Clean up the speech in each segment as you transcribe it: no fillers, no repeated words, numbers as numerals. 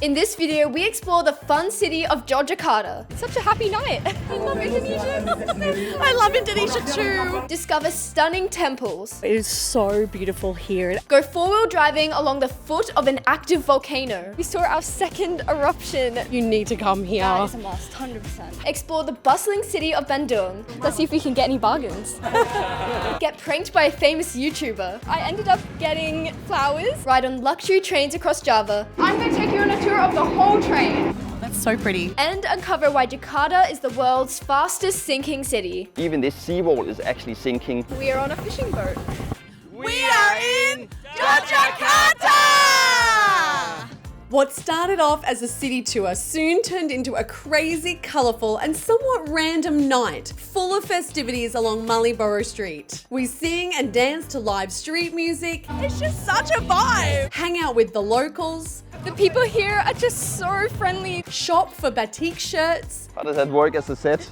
In this video, we explore the fun city of Yogyakarta. Such a happy night. I love Indonesia. I love Indonesia too. Discover stunning temples. It is so beautiful here. Go four-wheel driving along the foot of an active volcano. We saw our second eruption. You need to come here. That is a must, 100%. Explore the bustling city of Bandung. Let's see if we can get any bargains. Get pranked by a famous YouTuber. I ended up getting flowers. Ride on luxury trains across Java. I'm going to take you on a tour of the whole train. That's so pretty. And uncover why Jakarta is the world's fastest sinking city. Even this seawall is actually sinking. We are on a fishing boat. We are in Yogyakarta! What started off as a city tour soon turned into a crazy, colourful and somewhat random night full of festivities along Malioboro Street. We sing and dance to live street music. It's just such a vibe! Hang out with the locals. The people here are just so friendly. Shop for Batik shirts. How does that work as a set?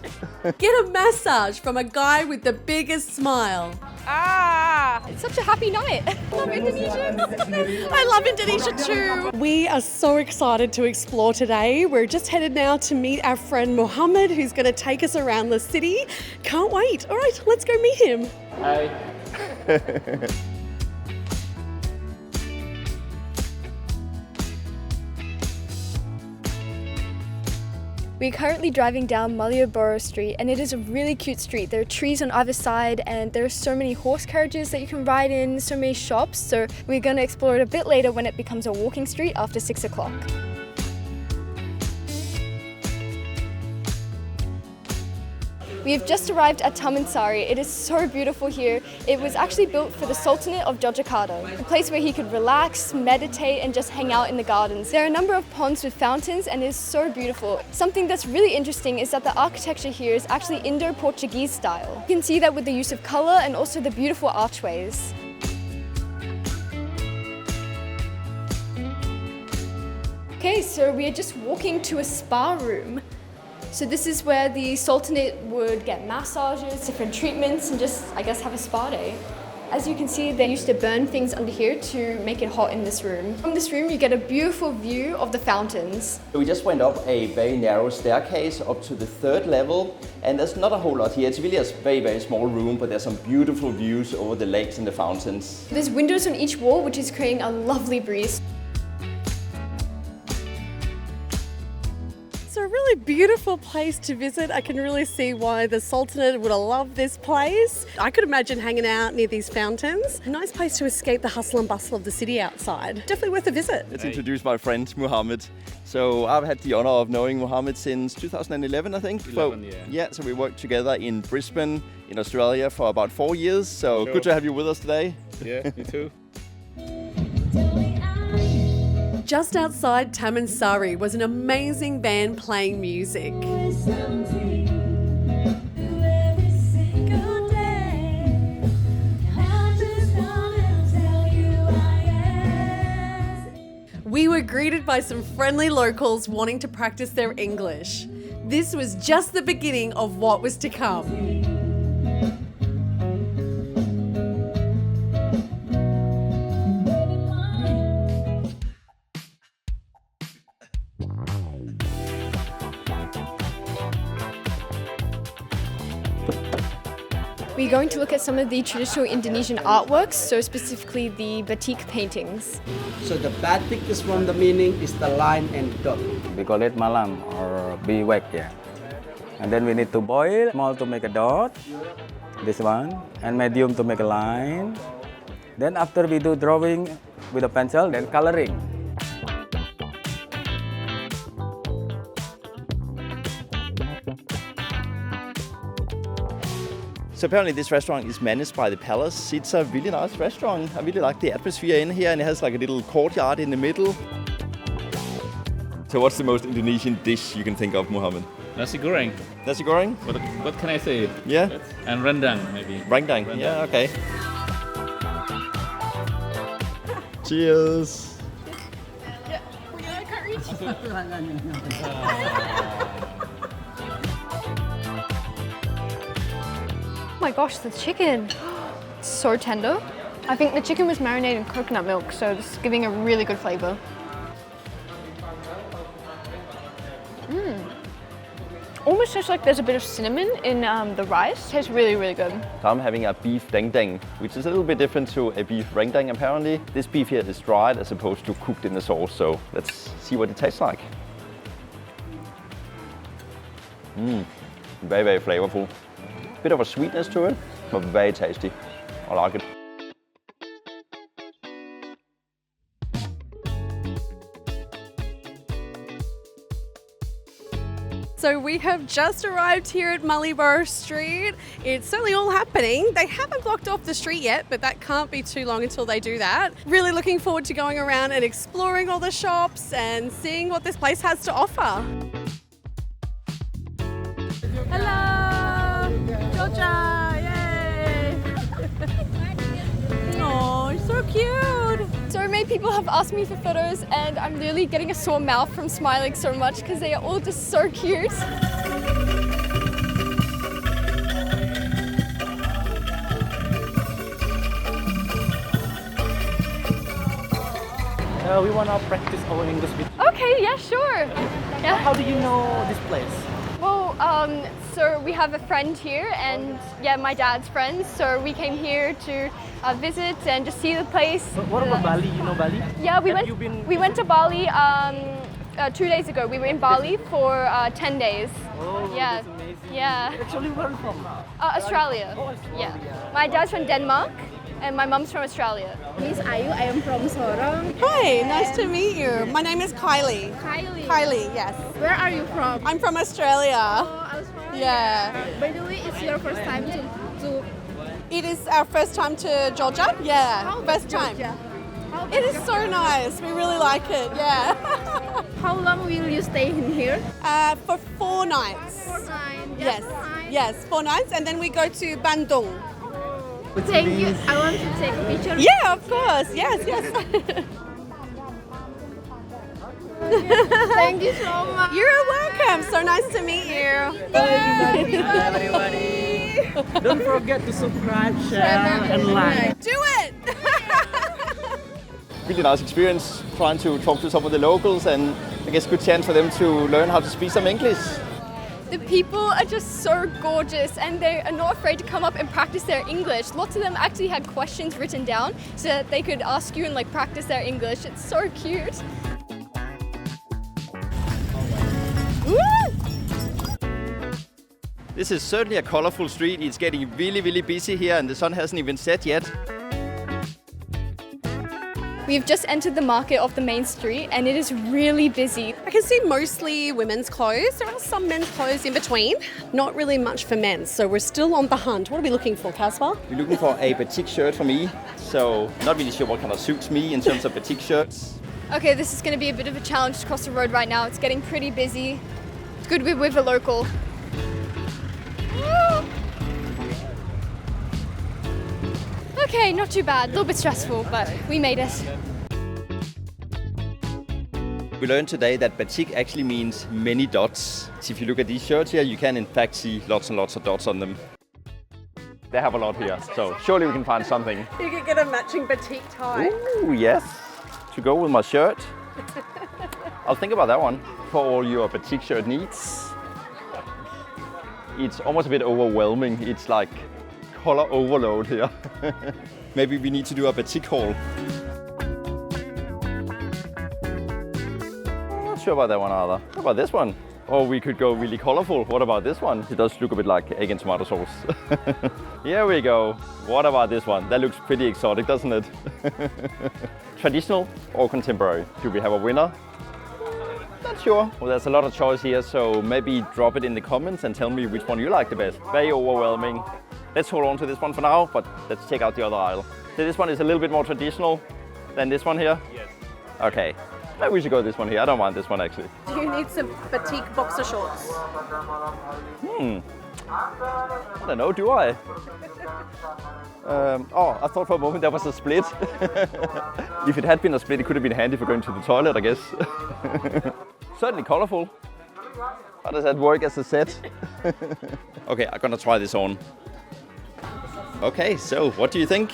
Get a massage from a guy with the biggest smile. It's such a happy night. I love Indonesia. I love Indonesia too! We are so excited to explore today. We're just headed now to meet our friend Mohammed, who's going to take us around the city. Can't wait. All right, let's go meet him. Hi. We're currently driving down Malioboro Street and it is a really cute street. There are trees on either side and there are so many horse carriages that you can ride in, so many shops. So we're going to explore it a bit later when it becomes a walking street after 6 o'clock. We have just arrived at Taman Sari. It is so beautiful here. It was actually built for the Sultanate of Yogyakarta, a place where he could relax, meditate, and just hang out in the gardens. There are a number of ponds with fountains and it is so beautiful. Something that's really interesting is that the architecture here is actually Indo-Portuguese style. You can see that with the use of color and also the beautiful archways. Okay, so we are just walking to a spa room. So this is where the Sultanate would get massages, different treatments, and just, I guess, have a spa day. As you can see, they used to burn things under here to make it hot in this room. From this room, you get a beautiful view of the fountains. We just went up a very narrow staircase up to the 3rd level, and there's not a whole lot here. It's really a very, very small room, but there's some beautiful views over the lakes and the fountains. There's windows on each wall, which is creating a lovely breeze. It's a really beautiful place to visit. I can really see why the Sultanate would have loved this place. I could imagine hanging out near these fountains. A nice place to escape the hustle and bustle of the city outside. Definitely worth a visit. Let's introduce my friend Mohammed. So I've had the honor of knowing Mohammed since 2011, I think. So we worked together in Brisbane, in Australia for about 4 years. So good to have you with us today. Yeah, you too. Just outside Taman Sari was an amazing band playing music. We were greeted by some friendly locals wanting to practice their English. This was just the beginning of what was to come. We're going to look at some of the traditional Indonesian artworks, so specifically the Batik paintings. So the Batik is from the meaning is the line and dot. We call it malam or biwak, yeah. And then we need to boil small to make a dot, this one, and medium to make a line. Then after we do drawing with a pencil, then coloring. So apparently this restaurant is managed by the Palace. It's a really nice restaurant. I really like the atmosphere in here, and it has like a little courtyard in the middle. So what's the most Indonesian dish you can think of, Mohammed? Nasi goreng. Nasi goreng? What can I say? Yeah. And rendang, maybe. Rendang. Yeah, okay. Cheers. Yeah, I can't reach. Oh my gosh, the chicken. It's so tender. I think the chicken was marinated in coconut milk, so it's giving a really good flavor. almost tastes like there's a bit of cinnamon in the rice. Tastes really, really good. So I'm having a beef dang, which is a little bit different to a beef rendang apparently. This beef here is dried as opposed to cooked in the sauce, so let's see what it tastes like. Very, very flavorful. Bit of a sweetness to it, but very tasty. I like it. So we have just arrived here at Malioboro Street. It's certainly all happening. They haven't blocked off the street yet, but that can't be too long until they do that. Really looking forward to going around and exploring all the shops and seeing what this place has to offer. Hello! Georgia! Yay! Oh, so cute! So many people have asked me for photos and I'm literally getting a sore mouth from smiling so much because they are all just so cute. We want to practice our English with. Okay, yeah, sure. Yeah. How do you know this place? Well, so we have a friend here and yeah, my dad's friends. So we came here to visit and just see the place. What about Bali? You know Bali? Yeah, we Have went to Bali 2 days ago. We were in Bali for 10 days. Oh, Yeah. that's amazing. Yeah. Actually, where are you from? Australia. Oh, Australia. Yeah. My dad's from Denmark and my mum's from Australia. Miss Ayu, I am from Sorong. Hi, nice to meet you. My name is Kylie. Kylie. Kylie, yes. Where are you from? I'm from Australia. Oh, Australia. Yeah. By the way, it's your first time to It is our first time to Georgia. Yeah, How first about time. Georgia? How It is so nice. We really like it. Yeah. How long will you stay in here? For 4 nighs. 4 nights. Yes. Just 4 nights. Yes, 4 nights, and then we go to Bandung. Thank you. I want to take a picture. Yeah, of course. Yes, yes. Thank you so much. You're welcome. So nice to meet you. Everybody. Don't forget to subscribe, share, and like. Do it. Really nice experience trying to talk to some of the locals and I guess good chance for them to learn how to speak some English. The people are just so gorgeous and they are not afraid to come up and practice their English. Lots of them actually had questions written down so that they could ask you and like practice their English. It's so cute. This is certainly a colorful street. It's getting really, really busy here and the sun hasn't even set yet. We've just entered the market off the main street and it is really busy. I can see mostly women's clothes. There are some men's clothes in between. Not really much for men, so we're still on the hunt. What are we looking for, Caspar? We're looking for a batik shirt for me. So not really sure what kind of suits me in terms of batik shirts. Okay, this is going to be a bit of a challenge to cross the road right now. It's getting pretty busy. It's good we're with a local. Okay, not too bad. A little bit stressful, but we made it. We learned today that batik actually means many dots. So if you look at these shirts here, you can in fact see lots and lots of dots on them. They have a lot here, so surely we can find something. You could get a matching batik tie. Ooh, yes. To go with my shirt. I'll think about that one for all your batik shirt needs. It's almost a bit overwhelming. It's like color overload here. Maybe we need to do a batik haul. Not sure about that one either. What about this one? Or we could go really colorful. What about this one? It does look a bit like egg and tomato sauce. Here we go. What about this one? That looks pretty exotic, doesn't it? Traditional or contemporary? Do we have a winner? Not sure. Well, there's a lot of choice here, so maybe drop it in the comments and tell me which one you like the best. Very overwhelming. Let's hold on to this one for now, but let's check out the other aisle. So this one is a little bit more traditional than this one here? Yes. Okay. Maybe we should go this one here. I don't mind this one actually. Do you need some batik boxer shorts? I don't know, do I? Oh, I thought for a moment that was a split. If it had been a split, it could have been handy for going to the toilet, I guess. Certainly colorful. How does that work as a set? Okay, I'm gonna try this on. Okay, so what do you think?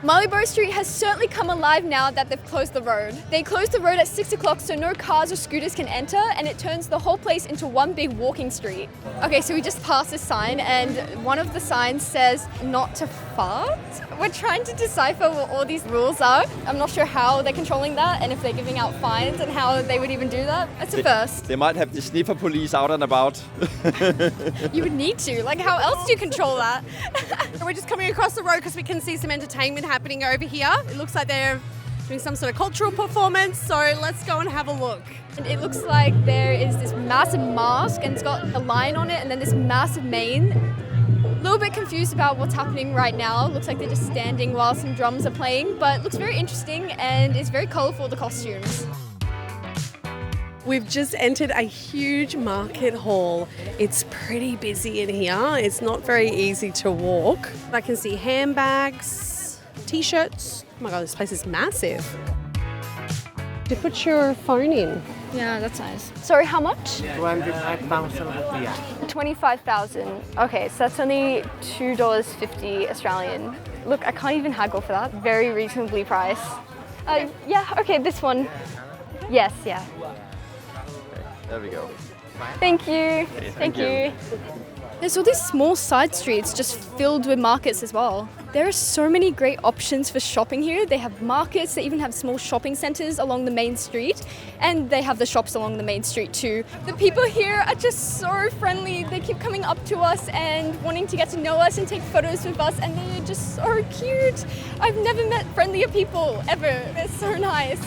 Malioboro Street has certainly come alive now that they've closed the road. They closed the road at 6 o'clock so no cars or scooters can enter, and it turns the whole place into one big walking street. Okay, so we just passed this sign and one of the signs says not to fart. We're trying to decipher what all these rules are. I'm not sure how they're controlling that and if they're giving out fines and how they would even do that. That's a first. They might have the sniffer police out and about. You would need to. Like, how else do you control that? We're just coming across the road because we can see some entertainment happening over here. It looks like they're doing some sort of cultural performance, so let's go and have a look. And it looks like there is this massive mosque and it's got a lion on it and then this massive mane. A little bit confused about what's happening right now. Looks like they're just standing while some drums are playing, but it looks very interesting and it's very colourful, the costumes. We've just entered a huge market hall. It's pretty busy in here. It's not very easy to walk. I can see handbags, t-shirts. Oh my God, this place is massive. To put your phone in. Yeah, that's nice. Sorry, how much? 25,000 rupiah. 25,000. Okay, so that's only $2.50 Australian. Look, I can't even haggle for that. Very reasonably priced. Yeah, okay, this one. Yes, yeah. There we go. Thank you. Thank you. There's all these small side streets just filled with markets as well. There are so many great options for shopping here. They have markets, they even have small shopping centres along the main street, and they have the shops along the main street too. The people here are just so friendly. They keep coming up to us and wanting to get to know us and take photos with us, and they're just so cute. I've never met friendlier people ever. They're so nice.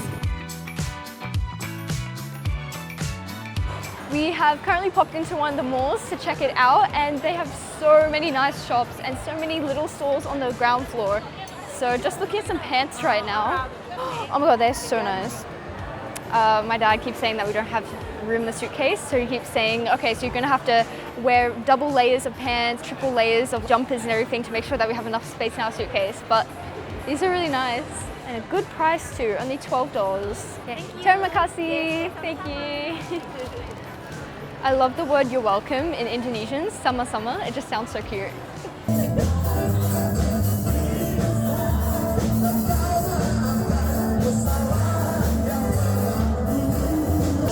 We have currently popped into one of the malls to check it out, and they have so many nice shops and so many little stores on the ground floor. So just looking at some pants right now. Oh my God, they're so nice. My dad keeps saying that we don't have room in the suitcase, so he keeps saying, okay, so you're gonna have to wear double layers of pants, triple layers of jumpers and everything to make sure that we have enough space in our suitcase. But these are really nice. And a good price too, only $12. Terima kasih. Thank you. I love the word you're welcome in Indonesian, sama-sama. It just sounds so cute.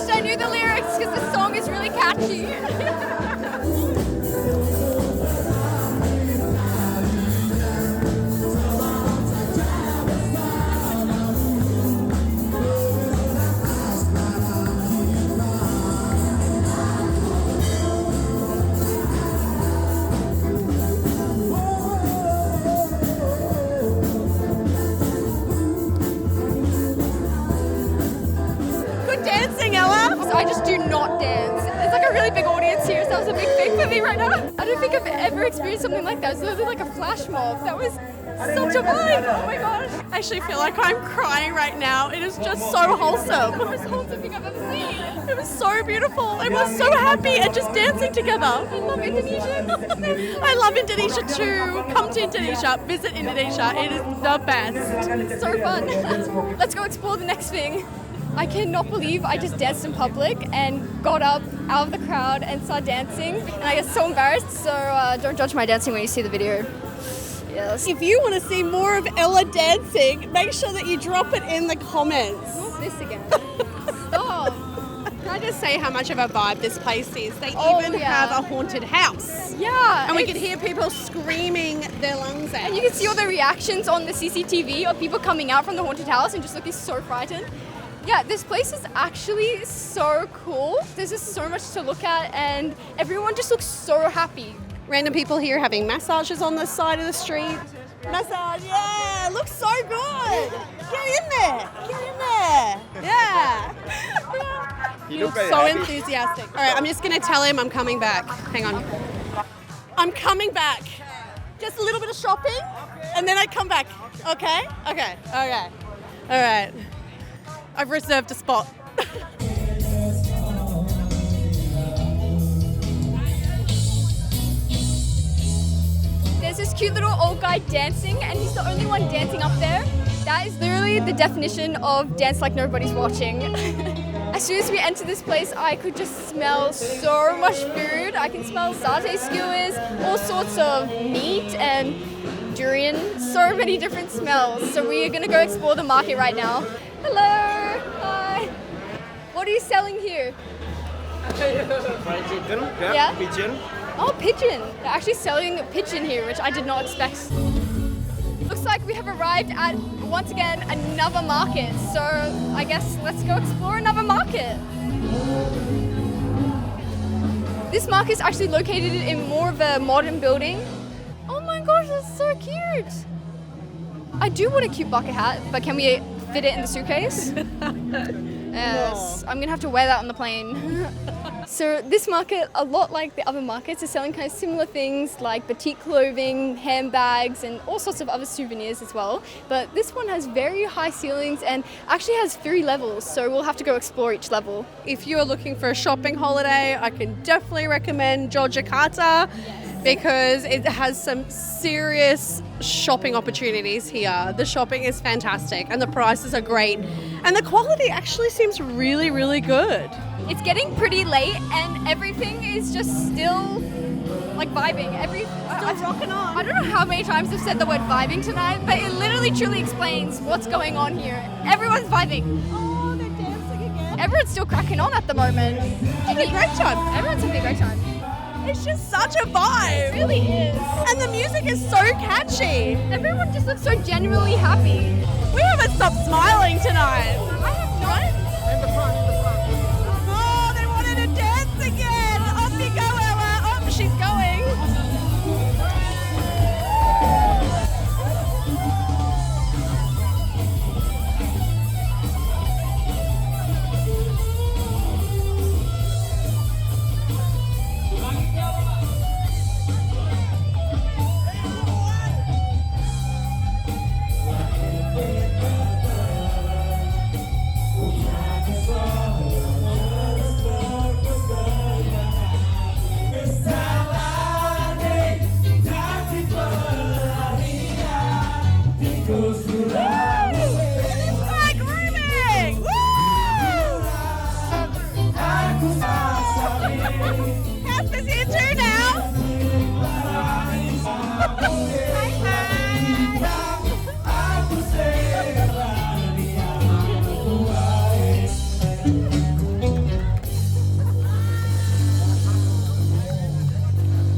I knew the lyrics because the song is really catchy. I just do not dance. There's like a really big audience here, so that was a big thing for me right now. I don't think I've ever experienced something like that. It was literally like a flash mob. That was such a vibe. Oh my gosh. I actually feel like I'm crying right now. It is just so wholesome. The most wholesome thing I've ever seen. It was so beautiful. Everyone's so happy and just dancing together. I love Indonesia. I love Indonesia too. Come to Indonesia. Visit Indonesia. It is the best. It's so fun. Let's go explore the next thing. I cannot believe I just danced in public and got up out of the crowd and started dancing. And I get so embarrassed, so don't judge my dancing when you see the video. Yes. If you want to see more of Ella dancing, make sure that you drop it in the comments. Not this again. Stop. Can I just say how much of a vibe this place is? They even have a haunted house. Yeah. And we can hear people screaming their lungs out. And you can see all the reactions on the CCTV of people coming out from the haunted house and just looking so frightened. Yeah, this place is actually so cool. There's just so much to look at and everyone just looks so happy. Random people here having massages on the side of the street. Massage, yeah, looks so good. Get in there, get in there. Yeah. You look so enthusiastic. All right, I'm just gonna tell him I'm coming back. Hang on. I'm coming back. Just a little bit of shopping and then I come back. Okay? Okay, okay. All right. I've reserved a spot. There's this cute little old guy dancing and he's the only one dancing up there. That is literally the definition of dance like nobody's watching. As soon as we enter this place, I could just smell so much food. I can smell satay skewers, all sorts of meat and durian, so many different smells. So we are going to go explore the market right now. Hello, hi. What are you selling here? Fried chicken, Yeah? pigeon. Oh, pigeon. They're actually selling a pigeon here, which I did not expect. Looks like we have arrived at, once again, another market. So I guess let's go explore another market. This market is actually located in more of a modern building. Oh my gosh, that's so cute. I do want a cute bucket hat, but can we fit it in the suitcase? Yes, I'm gonna have to wear that on the plane. So this market, a lot like the other markets, is selling kind of similar things like batik clothing, handbags, and all sorts of other souvenirs as well. But this one has very high ceilings and actually has 3 levels, so we'll have to go explore each level. If you're looking for a shopping holiday, I can definitely recommend Yogyakarta because it has some serious shopping opportunities here. The shopping is fantastic and the prices are great. And the quality actually seems really, really good. It's getting pretty late and everything is just still like vibing. Still rocking on. I don't know how many times I've said the word vibing tonight, but it literally truly explains what's going on here. Everyone's vibing. Oh, they're dancing again. Everyone's still cracking on at the moment. Having a great time. Everyone's having a great time. It's just such a vibe. It really is. And the music is so catchy. Everyone just looks so genuinely happy. We haven't stopped smiling tonight. I have not. Oh, they wanted to dance again. Off you go, Ella. Oh, she's going.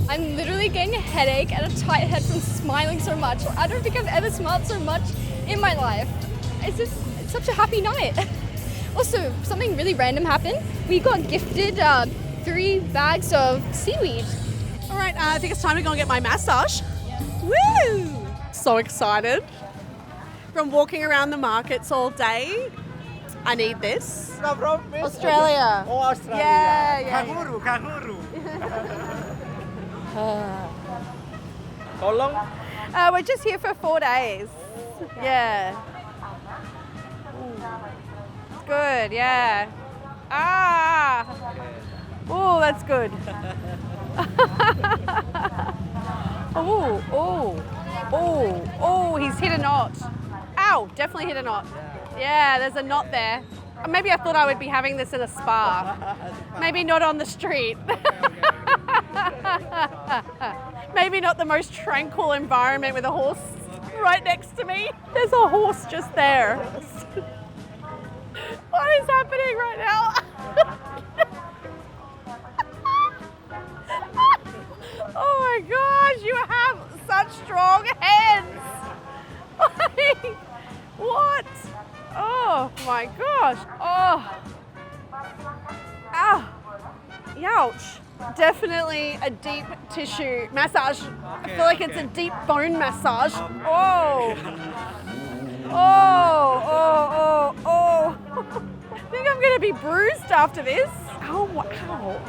I'm literally getting a headache and a tight head from smiling so much. I don't think I've ever smiled so much in my life. It's such a happy night. Also, something really random happened. We got gifted 3 bags of seaweed. All right, I think it's time to go and get my massage. Woo! So excited. From walking around the markets all day, I need this. Australia. Oh, Australia. Yeah. Kangaroo. How long? We're just here for 4 days. Yeah. It's good, yeah. Oh, that's good. Oh, he's hit a knot. Ow, definitely hit a knot. Yeah, there's a knot there. Maybe I thought I would be having this in a spa. Maybe not on the street. Maybe not the most tranquil environment with a horse right next to me. There's a horse just there. What is happening right now? Oh my gosh, you have such strong hands. What? Oh my gosh. Oh. Ow. Ouch. Definitely a deep tissue massage. I feel like it's a deep bone massage. Oh. Oh. I think I'm gonna be bruised after this. Oh, wow.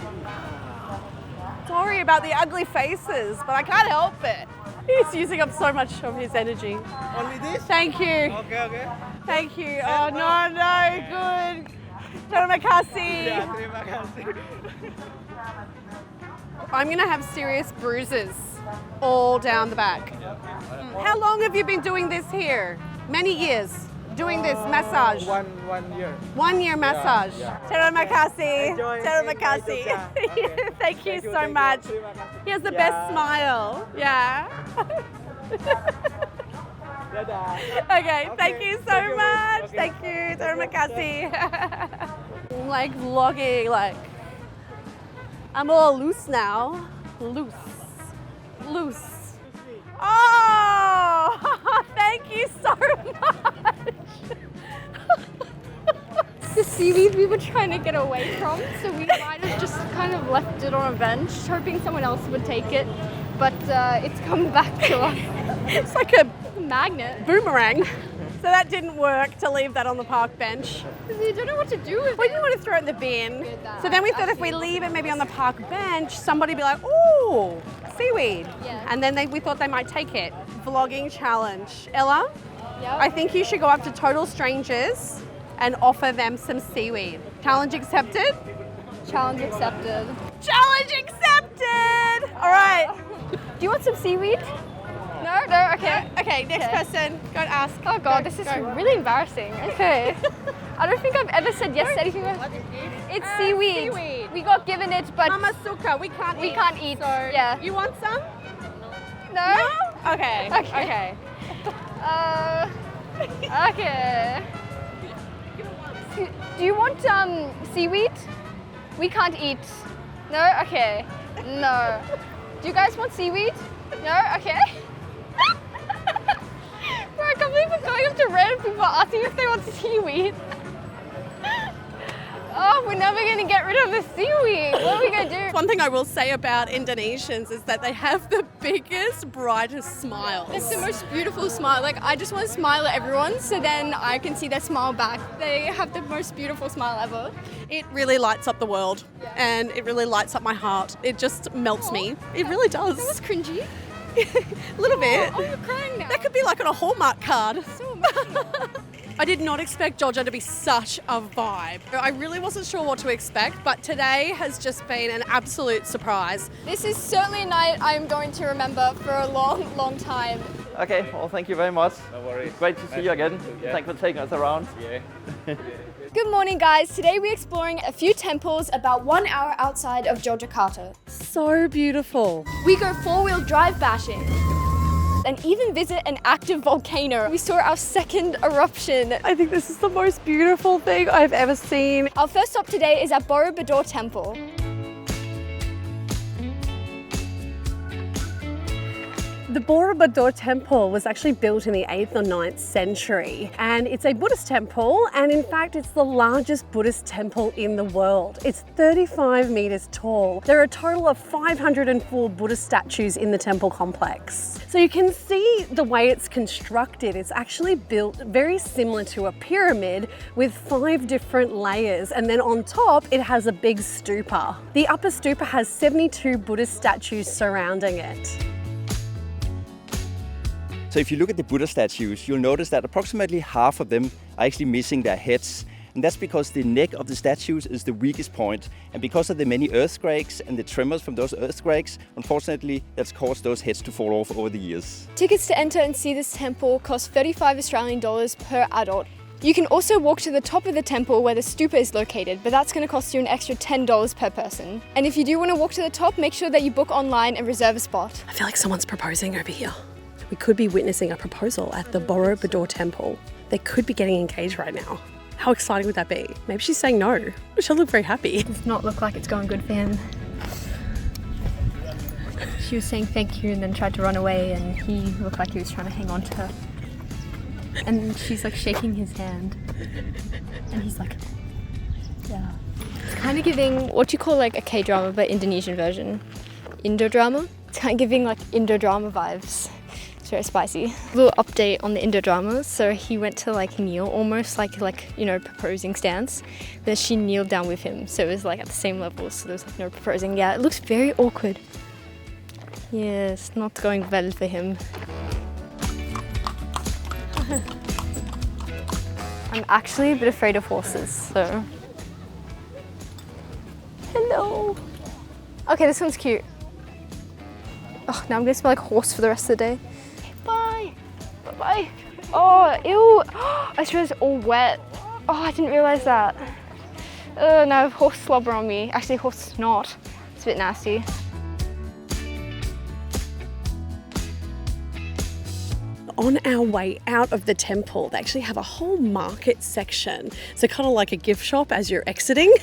Sorry about the ugly faces, but I can't help it. He's using up so much of his energy. Only this? Thank you. Okay. Thank you. Oh, no, good. Terima kasih. Ya, terima kasih. I'm going to have serious bruises all down the back. How long have you been doing this here? Many years doing this massage? 1 year. 1 year massage. Yeah. Terima kasih. Enjoy. Terima kasih. Thank you so much. He has the best smile. Yeah. Okay, thank you so much. Thank you. Terima kasih. I'm like vlogging, like I'm all loose now. Loose. Oh, thank you so much. The seaweed we were trying to get away from, so we might have just kind of left it on a bench, hoping someone else would take it, but it's come back to us. It's like a Magnet. boomerang. So that didn't work to leave that on the park bench. You don't know what to do with We it. didn't want to throw it in the bin. that. So then we thought if we leave it maybe on the park bench, somebody would be like, ooh, seaweed. Yeah. And then we thought they might take it. Vlogging challenge. Ella, Yep. I think you should go up to total strangers and offer them some seaweed. Challenge accepted? Challenge accepted. Challenge accepted! All right. Do you want some seaweed? No, okay. Okay, next Okay. person. Go and ask. Oh god, Go, this is go. really embarrassing. Okay. I don't think I've ever said yes to anything. It's seaweed. seaweed. We got given it, but Mamasuka, we can't we eat. can't eat. So, yeah. you want some? No? Okay. Okay. Okay. Do you want seaweed? We can't eat. No? Okay. No. Do you guys want seaweed? No? Okay. Bro, I can't believe we're going up to random people asking if they want seaweed. Oh, we're never going to get rid of the seaweed. What are we going to do? One thing I will say about Indonesians is that they have the biggest, brightest smiles. It's the most beautiful smile. Like, I just want to smile at everyone so then I can see their smile back. They have the most beautiful smile ever. It really lights up the world and it really lights up my heart. It just melts me. It really does. That was cringy. A little bit. Oh, you're crying now. That could be like on a Hallmark card. So emotional. I did not expect Georgia to be such a vibe. I really wasn't sure what to expect, but today has just been an absolute surprise. This is certainly a night I'm going to remember for a long, long time. Okay, well, thank you very much. No worries. Great to see you again. Yeah. Thanks for taking us around. Yeah. Good morning, guys. Today we're exploring a few temples about 1 hour outside of Yogyakarta. So beautiful. We go four-wheel drive bashing and even visit an active volcano. We saw our second eruption. I think this is the most beautiful thing I've ever seen. Our first stop today is at Borobudur Temple. The Borobudur Temple was actually built in the 8th or 9th century, and it's a Buddhist temple, and in fact it's the largest Buddhist temple in the world. It's 35 meters tall. There are a total of 504 Buddhist statues in the temple complex. So you can see the way it's constructed. It's actually built very similar to a pyramid with 5 different layers, and then on top it has a big stupa. The upper stupa has 72 Buddhist statues surrounding it. So if you look at the Buddha statues, you'll notice that approximately half of them are actually missing their heads. And that's because the neck of the statues is the weakest point. And because of the many earthquakes and the tremors from those earthquakes, unfortunately, that's caused those heads to fall off over the years. Tickets to enter and see this temple cost 35 Australian dollars per adult. You can also walk to the top of the temple where the stupa is located, but that's going to cost you an extra $10 per person. And if you do want to walk to the top, make sure that you book online and reserve a spot. I feel like someone's proposing over here. We could be witnessing a proposal at the Borobudur Temple. They could be getting engaged right now. How exciting would that be? Maybe she's saying no. She'll look very happy. Does not look like it's going good for him. She was saying thank you and then tried to run away, and he looked like he was trying to hang on to her. And she's like shaking his hand. And he's like, yeah. It's kind of giving what you call like a K-drama, but Indonesian version. Indo-drama. It's kind of giving like Indo-drama vibes. It's very spicy. Little update on the Indo-drama. So he went to like kneel, almost like you know, proposing stance. Then she kneeled down with him. So it was like at the same level. So there was like no proposing. Yeah, it looks very awkward. Yes, not going well for him. I'm actually a bit afraid of horses, so. Hello. Okay, this one's cute. Oh, now I'm gonna smell like horse for the rest of the day. Bye. Bye-bye. Oh, ew. I swear it's all wet. Oh, I didn't realize that. Now I have horse slobber on me. Actually, horse snot. It's a bit nasty. on our way out of the temple, they actually have a whole market section. So kind of like a gift shop as you're exiting.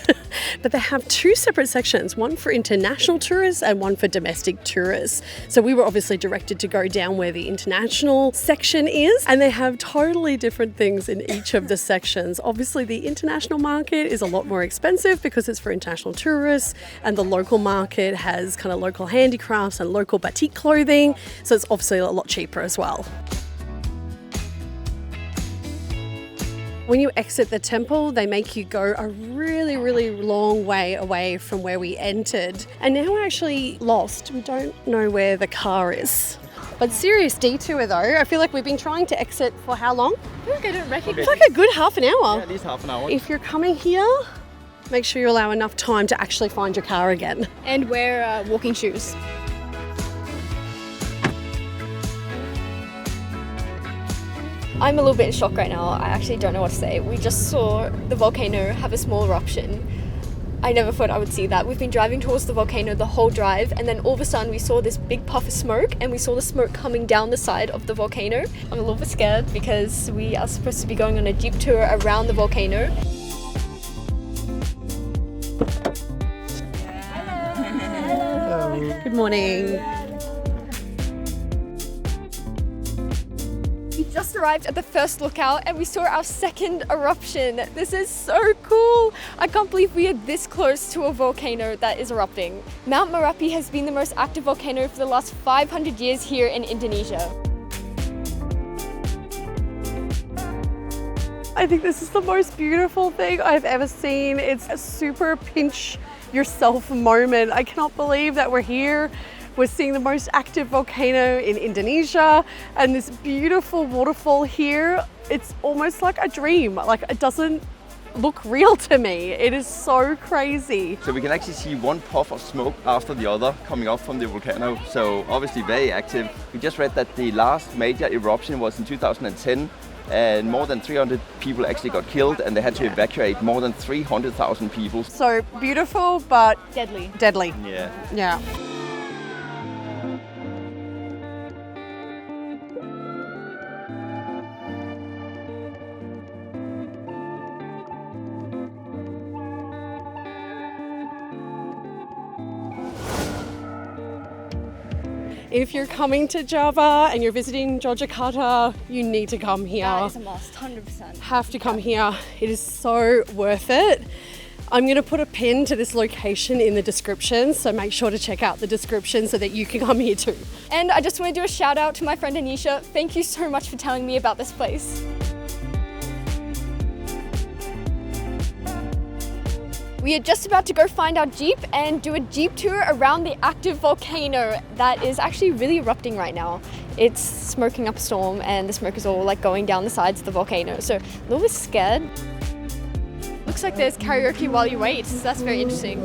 But they have two separate sections, one for international tourists and one for domestic tourists. So we were obviously directed to go down where the international section is, and they have totally different things in each of the sections. Obviously the international market is a lot more expensive because it's for international tourists, and the local market has kind of local handicrafts and local batik clothing, so it's obviously a lot cheaper as well. When you exit the temple, they make you go a really, really long way away from where we entered. And now we're actually lost. We don't know where the car is. But serious detour though. I feel like we've been trying to exit for how long? I feel like I don't recognize. It's like a good half an hour. Yeah, at least half an hour. If you're coming here, make sure you allow enough time to actually find your car again. And wear walking shoes. I'm a little bit in shock right now. I actually don't know what to say. We just saw the volcano have a small eruption. I never thought I would see that. We've been driving towards the volcano the whole drive, and then all of a sudden we saw this big puff of smoke, and we saw the smoke coming down the side of the volcano. I'm a little bit scared because we are supposed to be going on a jeep tour around the volcano. Hello. Good morning. We just arrived at the first lookout and we saw our second eruption. This is so cool. I can't believe we are this close to a volcano that is erupting. Mount Merapi has been the most active volcano for the last 500 years here in Indonesia. I think this is the most beautiful thing I've ever seen. It's a super pinch yourself moment. I cannot believe that we're here. We're seeing the most active volcano in Indonesia and this beautiful waterfall here. It's almost like a dream. Like, it doesn't look real to me. It is so crazy. So we can actually see one puff of smoke after the other coming up from the volcano. So obviously very active. We just read that the last major eruption was in 2010. And more than 300 people actually got killed, and they had to evacuate more than 300,000 people. So beautiful, but Deadly. deadly. Yeah. Yeah. If you're coming to Java and you're visiting Yogyakarta, you need to come here. That is a must, 100%. Have to come here. It is so worth it. I'm going to put a pin to this location in the description, so make sure to check out the description so that you can come here too. And I just want to do a shout out to my friend Anisha. Thank you so much for telling me about this place. We are just about to go find our jeep and do a jeep tour around the active volcano that is actually really erupting right now. It's smoking up a storm and the smoke is all like going down the sides of the volcano. So a little bit scared. Looks like there's karaoke while you wait, so that's very interesting.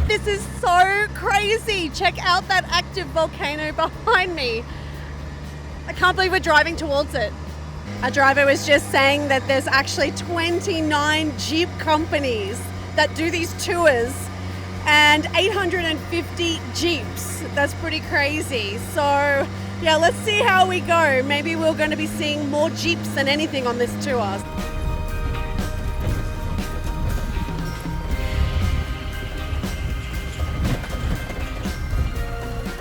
This is so crazy. Check out that active volcano behind me. I can't believe we're driving towards it. Our driver was just saying that there's actually 29 jeep companies that do these tours and 850 jeeps. That's pretty crazy. So yeah, let's see how we go. Maybe we're going to be seeing more jeeps than anything on this tour.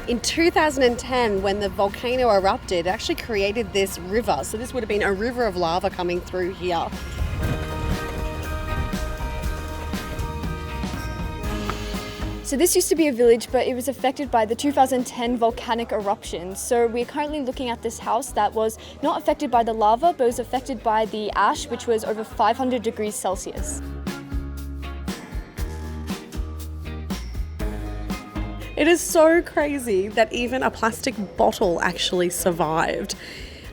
In 2010, when the volcano erupted, it actually created this river. So this would have been a river of lava coming through here. So this used to be a village, but it was affected by the 2010 volcanic eruption. So we're currently looking at this house that was not affected by the lava, but was affected by the ash, which was over 500 degrees Celsius. It is so crazy that even a plastic bottle actually survived.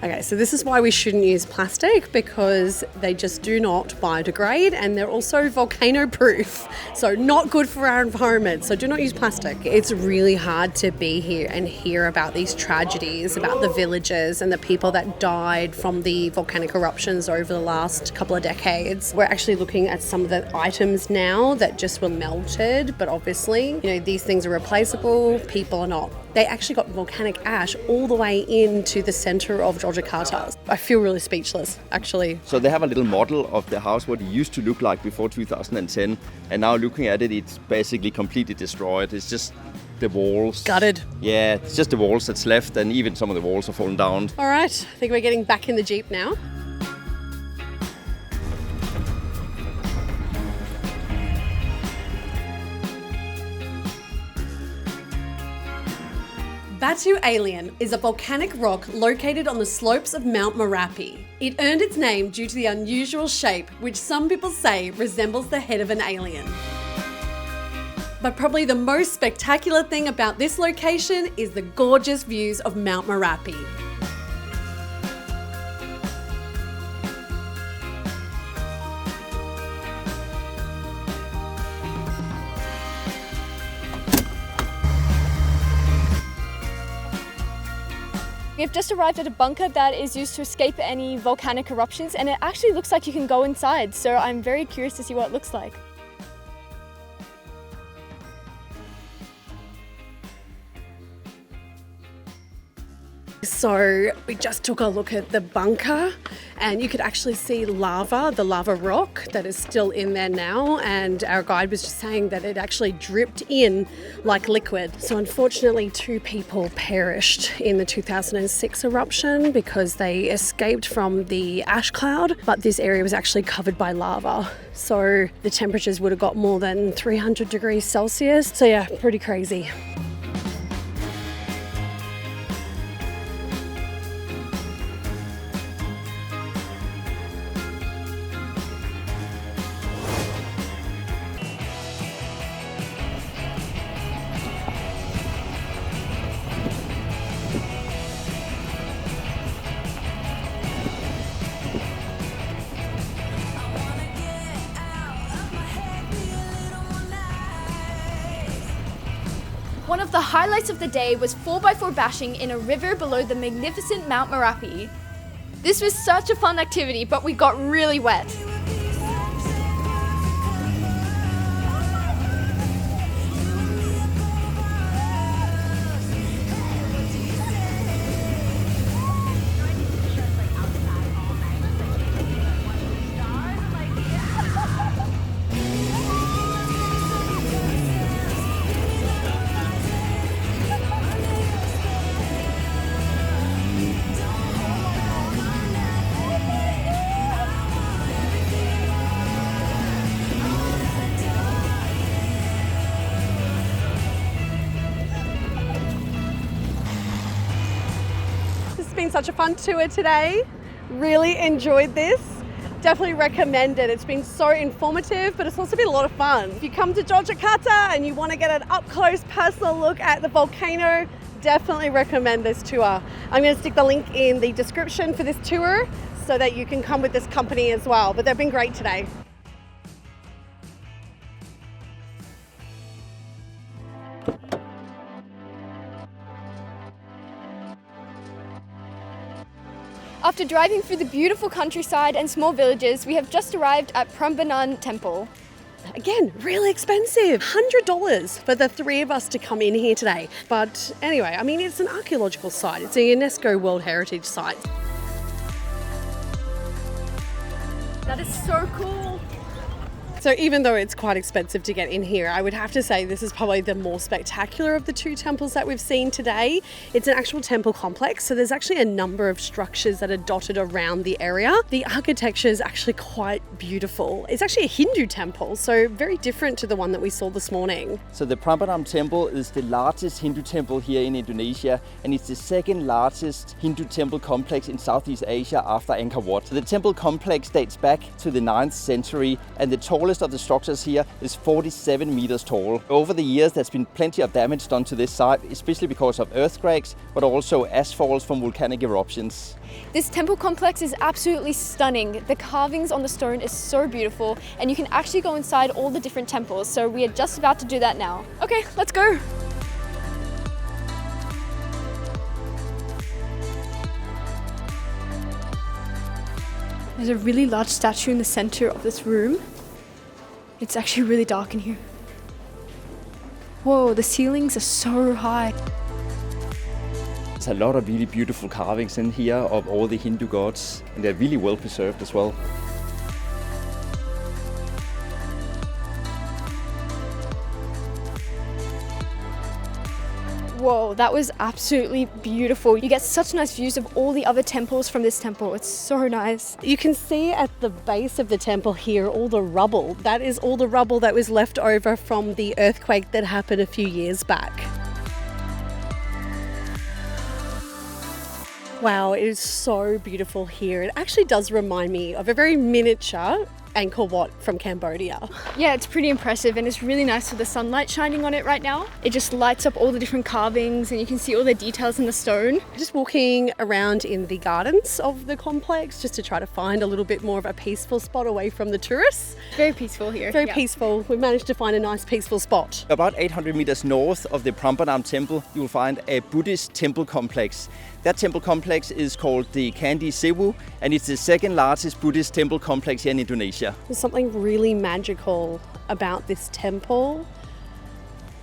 Okay, so this is why we shouldn't use plastic, because they just do not biodegrade, and they're also volcano proof. So not good for our environment. So do not use plastic. It's really hard to be here and hear about these tragedies, about the villagers and the people that died from the volcanic eruptions over the last couple of decades. We're actually looking at some of the items now that just were melted, but obviously, these things are replaceable, people are not. They actually got volcanic ash all the way into the centre of Yogyakarta. I feel really speechless, actually. So they have a little model of the house, what it used to look like before 2010. And now looking at it, it's basically completely destroyed. It's just the walls. Gutted. Yeah, it's just the walls that's left, and even some of the walls have fallen down. All right, I think we're getting back in the Jeep now. Batu Alien is a volcanic rock located on the slopes of Mount Merapi. It earned its name due to the unusual shape, which some people say resembles the head of an alien. But probably the most spectacular thing about this location is the gorgeous views of Mount Merapi. We have just arrived at a bunker that is used to escape any volcanic eruptions, and it actually looks like you can go inside, so I'm very curious to see what it looks like. So we just took a look at the bunker, and you could actually see lava, the lava rock that is still in there now, and our guide was just saying that it actually dripped in like liquid. So unfortunately 2 people perished in the 2006 eruption because they escaped from the ash cloud, but this area was actually covered by lava. So the temperatures would have got more than 300 degrees Celsius. So yeah, pretty crazy. One of the highlights of the day was 4x4 bashing in a river below the magnificent Mount Merapi. This was such a fun activity, but we got really wet. Been such a fun tour today. Really enjoyed this. Definitely recommend it. It's been so informative, but it's also been a lot of fun. If you come to Yogyakarta and you want to get an up-close personal look at the volcano, definitely recommend this tour. I'm going to stick the link in the description for this tour so that you can come with this company as well, but they've been great today. After driving through the beautiful countryside and small villages, we have just arrived at Prambanan Temple. Again, really expensive, $100 for the 3 of us to come in here today. But anyway, I mean, it's an archaeological site. It's a UNESCO World Heritage Site. That is so cool. So even though it's quite expensive to get in here, I would have to say this is probably the more spectacular of the 2 temples that we've seen today. It's an actual temple complex, so there's actually a number of structures that are dotted around the area. The architecture is actually quite beautiful. It's actually a Hindu temple, so very different to the one that we saw this morning. So the Prambanan Temple is the largest Hindu temple here in Indonesia, and it's the 2nd largest Hindu temple complex in Southeast Asia after Angkor Wat. So the temple complex dates back to the 9th century, and the tallest tallest of the structures here is 47 meters tall. Over the years, there's been plenty of damage done to this site, especially because of earthquakes, but also ashfalls from volcanic eruptions. This temple complex is absolutely stunning. The carvings on the stone is so beautiful, and you can actually go inside all the different temples. So we are just about to do that now. Okay, let's go. There's a really large statue in the center of this room. It's actually really dark in here. Whoa, the ceilings are so high. There's a lot of really beautiful carvings in here of all the Hindu gods, and they're really well preserved as well. Whoa, that was absolutely beautiful. You get such nice views of all the other temples from this temple. It's so nice. You can see at the base of the temple here all the rubble. That is all the rubble that was left over from the earthquake that happened a few years back. Wow, it is so beautiful here. It actually does remind me of a very miniature Angkor Wat from Cambodia. Yeah, it's pretty impressive, and it's really nice with the sunlight shining on it right now. It just lights up all the different carvings, and you can see all the details in the stone. Just walking around in the gardens of the complex just to try to find a little bit more of a peaceful spot away from the tourists. Very peaceful here. Very peaceful. We managed to find a nice peaceful spot. About 800 meters north of the Prambanan Temple, you will find a Buddhist temple complex. That temple complex is called the Candi Sewu, and it's the second largest Buddhist temple complex here in Indonesia. There's something really magical about this temple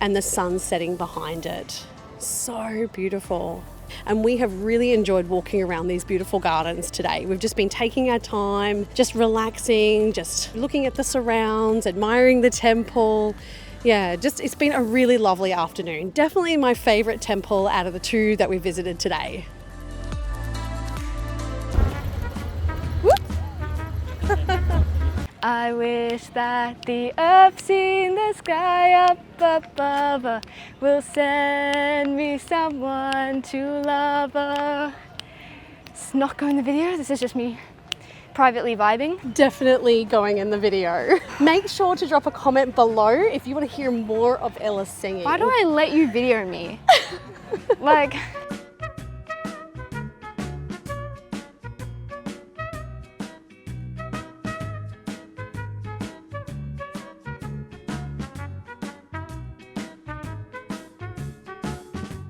and the sun setting behind it. So beautiful. And we have really enjoyed walking around these beautiful gardens today. We've just been taking our time, just relaxing, just looking at the surrounds, admiring the temple. Yeah, it's been a really lovely afternoon. Definitely my favourite temple out of the two that we visited today. I wish that the earth in the sky up above will send me someone to love. It's not going in the video, this is just me privately vibing. Definitely going in the video. Make sure to drop a comment below if you want to hear more of Ella singing. Why do I let you video me? Like...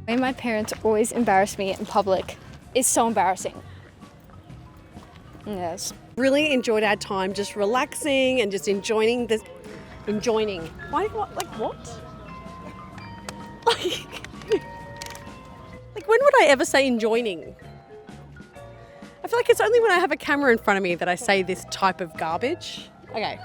The way my parents always embarrass me in public is so embarrassing. Yes. Really enjoyed our time just relaxing and just enjoying this. Why? What? Like what? Like when would I ever say enjoying? I feel like it's only when I have a camera in front of me that I say this type of garbage. Okay.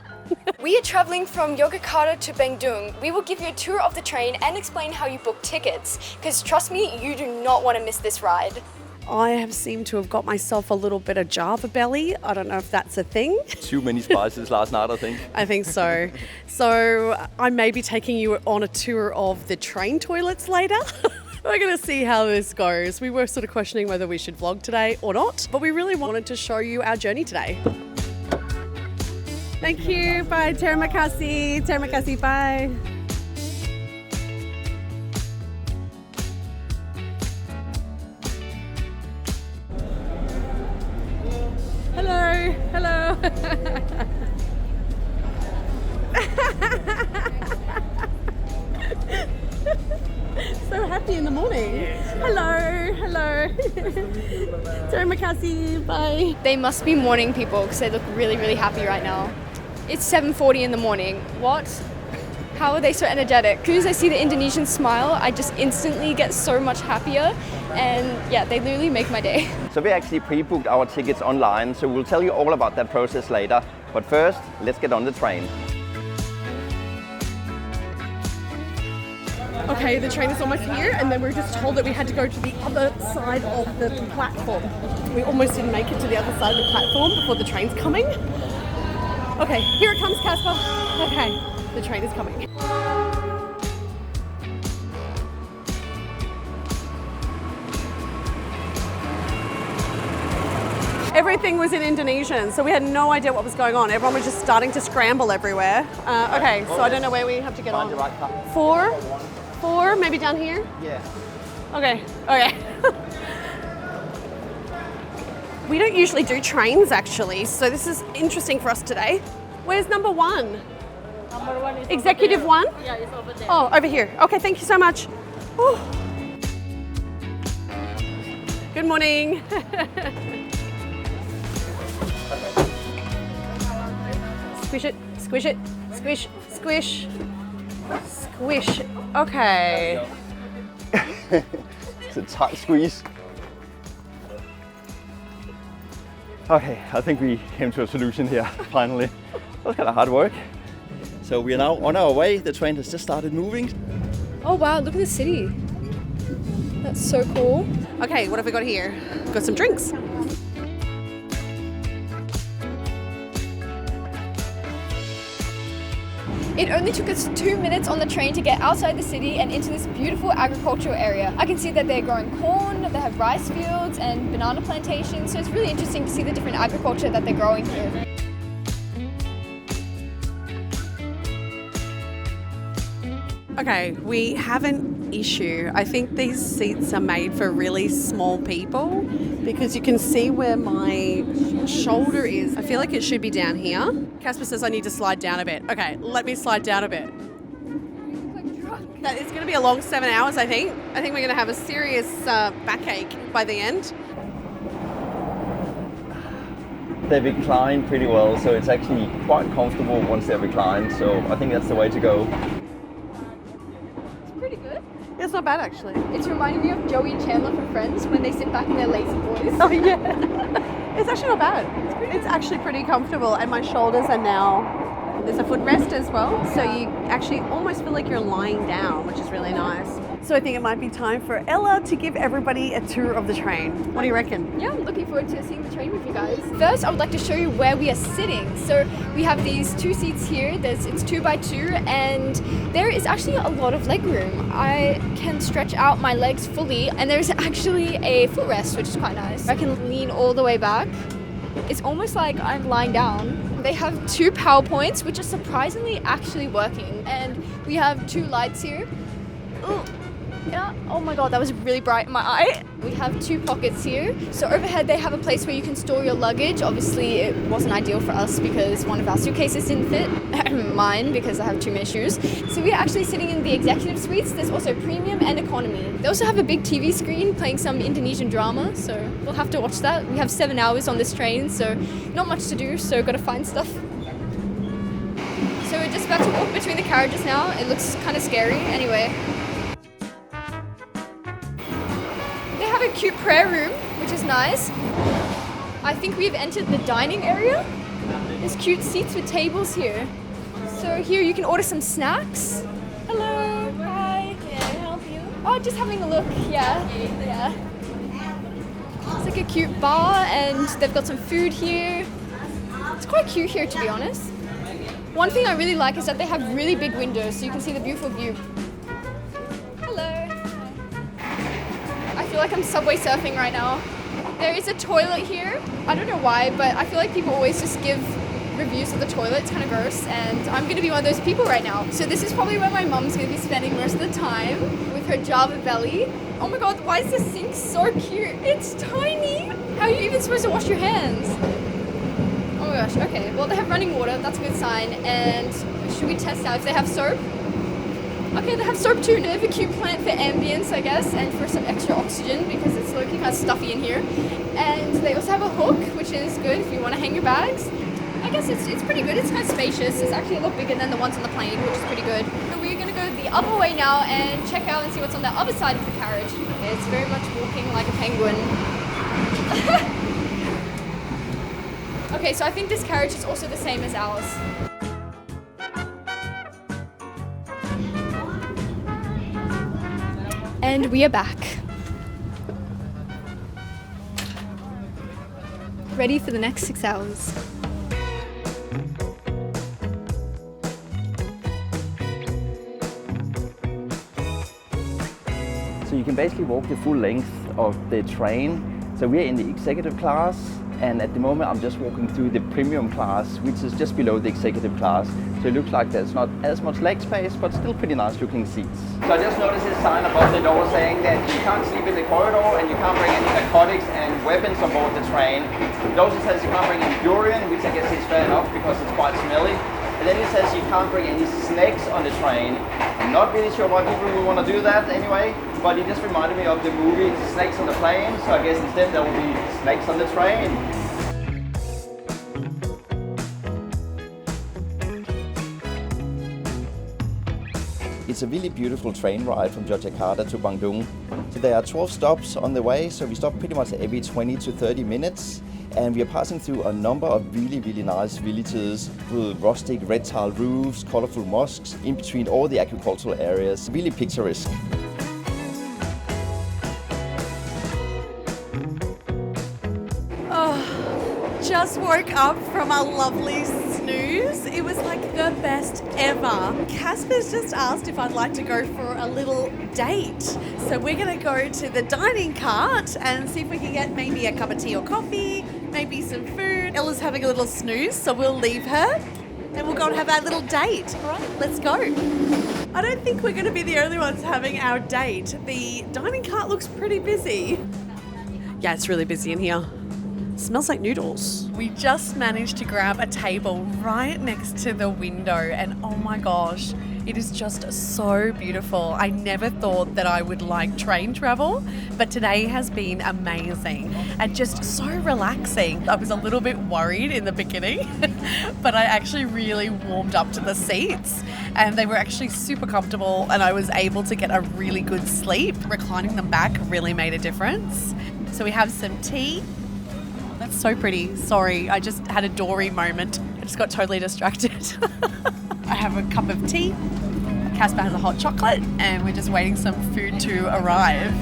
We are traveling from Yogyakarta to Bandung. We will give you a tour of the train and explain how you book tickets, because trust me, you do not want to miss this ride. I have seemed to have got myself a little bit of Java belly. I don't know if that's a thing. Too many spices last night, I think. I think so. So I may be taking you on a tour of the train toilets later. We're going to see how this goes. We were sort of questioning whether we should vlog today or not, but we really wanted to show you our journey today. Thank you. Bye. Terima kasih. Terima kasih. Bye. Hello. Hello. So happy in the morning. Yes. Hello. Hello. Terima kasih. Bye. They must be morning people because they look really, really happy right now. It's 7:40 in the morning. What? How are they so energetic? As soon as I see the Indonesian smile, I just instantly get so much happier. And yeah, they literally make my day. So we actually pre-booked our tickets online, so we'll tell you all about that process later. But first, let's get on the train. Okay, the train is almost here, and then we were just told that we had to go to the other side of the platform. We almost didn't make it to the other side of the platform before the train's coming. Okay, here it comes, Casper. Okay, the train is coming. everything was in Indonesian, so we had no idea what was going on. Everyone was just starting to scramble everywhere. Okay, so I don't know where we have to get on. 4, maybe down here? Yeah. Okay. We don't usually do trains actually, so this is interesting for us today. Where's number 1? Number 1 is Executive 1? Yeah, it's over there. Oh, over here. Okay, thank you so much. Oh. Good morning. Squish it, squish it, squish, squish, squish. Okay. It's a tight squeeze. Okay, I think we came to a solution here, finally. That was kind of hard work. So we are now on our way. The train has just started moving. Oh wow, look at the city. That's so cool. Okay, what have we got here? Got some drinks. It only took us 2 minutes on the train to get outside the city and into this beautiful agricultural area. I can see that they're growing corn, they have rice fields and banana plantations, so it's really interesting to see the different agriculture that they're growing here. Okay, we have an issue. I think these seats are made for really small people because you can see where my shoulder is. I feel like it should be down here. Casper says I need to slide down a bit. Okay, let me slide down a bit. That is going to be a long 7 hours, I think. I think we're going to have a serious backache by the end. They recline pretty well, so it's actually quite comfortable once they're reclined. So I think that's the way to go. It's not bad actually. It's reminding me of Joey and Chandler from Friends when they sit back in their lazy boys. Oh yeah. It's actually not bad. It's actually pretty comfortable and my shoulders are now, there's a footrest as well. So you actually almost feel like you're lying down, which is really nice. So I think it might be time for Ella to give everybody a tour of the train. What do you reckon? Yeah, I'm looking forward to seeing the train with you guys. First, I would like to show you where we are sitting. So we have these 2 seats here. It's 2 by 2 and there is actually a lot of leg room. I can stretch out my legs fully and there's actually a footrest, which is quite nice. I can lean all the way back. It's almost like I'm lying down. They have 2 power points, which are surprisingly actually working. And we have 2 lights here. Ooh. Yeah. Oh my god, that was really bright in my eye. We have 2 pockets here. So overhead they have a place where you can store your luggage. Obviously it wasn't ideal for us because one of our suitcases didn't fit. Mine, because I have too many shoes. So we're actually sitting in the executive suites. There's also premium and economy. They also have a big TV screen playing some Indonesian drama, so we'll have to watch that. We have 7 hours on this train, so not much to do, so gotta find stuff. So we're just about to walk between the carriages now. It looks kind of scary. Anyway. Have a cute prayer room, which is nice. I think we've entered the dining area. There's cute seats with tables here. So here you can order some snacks. Hello. Hi. Can I help you? Oh, just having a look. Yeah. It's like a cute bar and they've got some food here. It's quite cute here, to be honest. One thing I really like is that they have really big windows so you can see the beautiful view. I feel like I'm subway surfing right now. There is a toilet here. I don't know why, but I feel like people always just give reviews of the toilet. It's kind of gross, and I'm going to be one of those people right now. So this is probably where my mum's going to be spending most of the time with her Java belly. Oh my god, why is this sink so cute? It's tiny. How are you even supposed to wash your hands? Oh my gosh, okay. Well, they have running water. That's a good sign. And should we test out if they have soap? Okay, they have soap too. They have a cute plant for ambience, I guess, and for some extra oxygen because it's looking kind of stuffy in here. And they also have a hook, which is good if you want to hang your bags. I guess it's pretty good. It's kind of spacious. It's actually a lot bigger than the ones on the plane, which is pretty good. So we're going to go the other way now and check out and see what's on the other side of the carriage. It's very much walking like a penguin. Okay, so I think this carriage is also the same as ours. And we are back. Ready for the next 6 hours. So you can basically walk the full length of the train. So we're in the executive class, and at the moment I'm just walking through the premium class, which is just below the executive class. So it looks like there's not as much leg space, but still pretty nice looking seats. So I just noticed this sign above the door saying that you can't sleep in the corridor and you can't bring any narcotics and weapons on board the train. It also says you can't bring any durian, which I guess is fair enough because it's quite smelly. And then it says you can't bring any snakes on the train. I'm not really sure why people would want to do that anyway, but it just reminded me of the movie Snakes on the Plane, so I guess instead there will be snakes on the train. It's a really beautiful train ride from Yogyakarta to Bandung. So there are 12 stops on the way, so we stop pretty much every 20 to 30 minutes. And we are passing through a number of really nice villages with rustic red tile roofs, colorful mosques, in between all the agricultural areas. Really picturesque. Just woke up from a lovely snooze. It was like the best ever. Casper's just asked if I'd like to go for a little date. So we're going to go to the dining cart and see if we can get maybe a cup of tea or coffee, maybe some food. Ella's having a little snooze, so we'll leave her and we'll go and have our little date. All right, let's go. I don't think we're going to be the only ones having our date. The dining cart looks pretty busy. Yeah, it's really busy in here. Smells like noodles. We just managed to grab a table right next to the window and oh my gosh, it is just so beautiful. I never thought that I would like train travel, but today has been amazing and just so relaxing. I was a little bit worried in the beginning, but I actually really warmed up to the seats and they were actually super comfortable and I was able to get a really good sleep. Reclining them back really made a difference. So we have some tea. That's so pretty. Sorry, I just had a Dory moment. I just got totally distracted. I have a cup of tea. Casper has a hot chocolate and we're just waiting some food to arrive.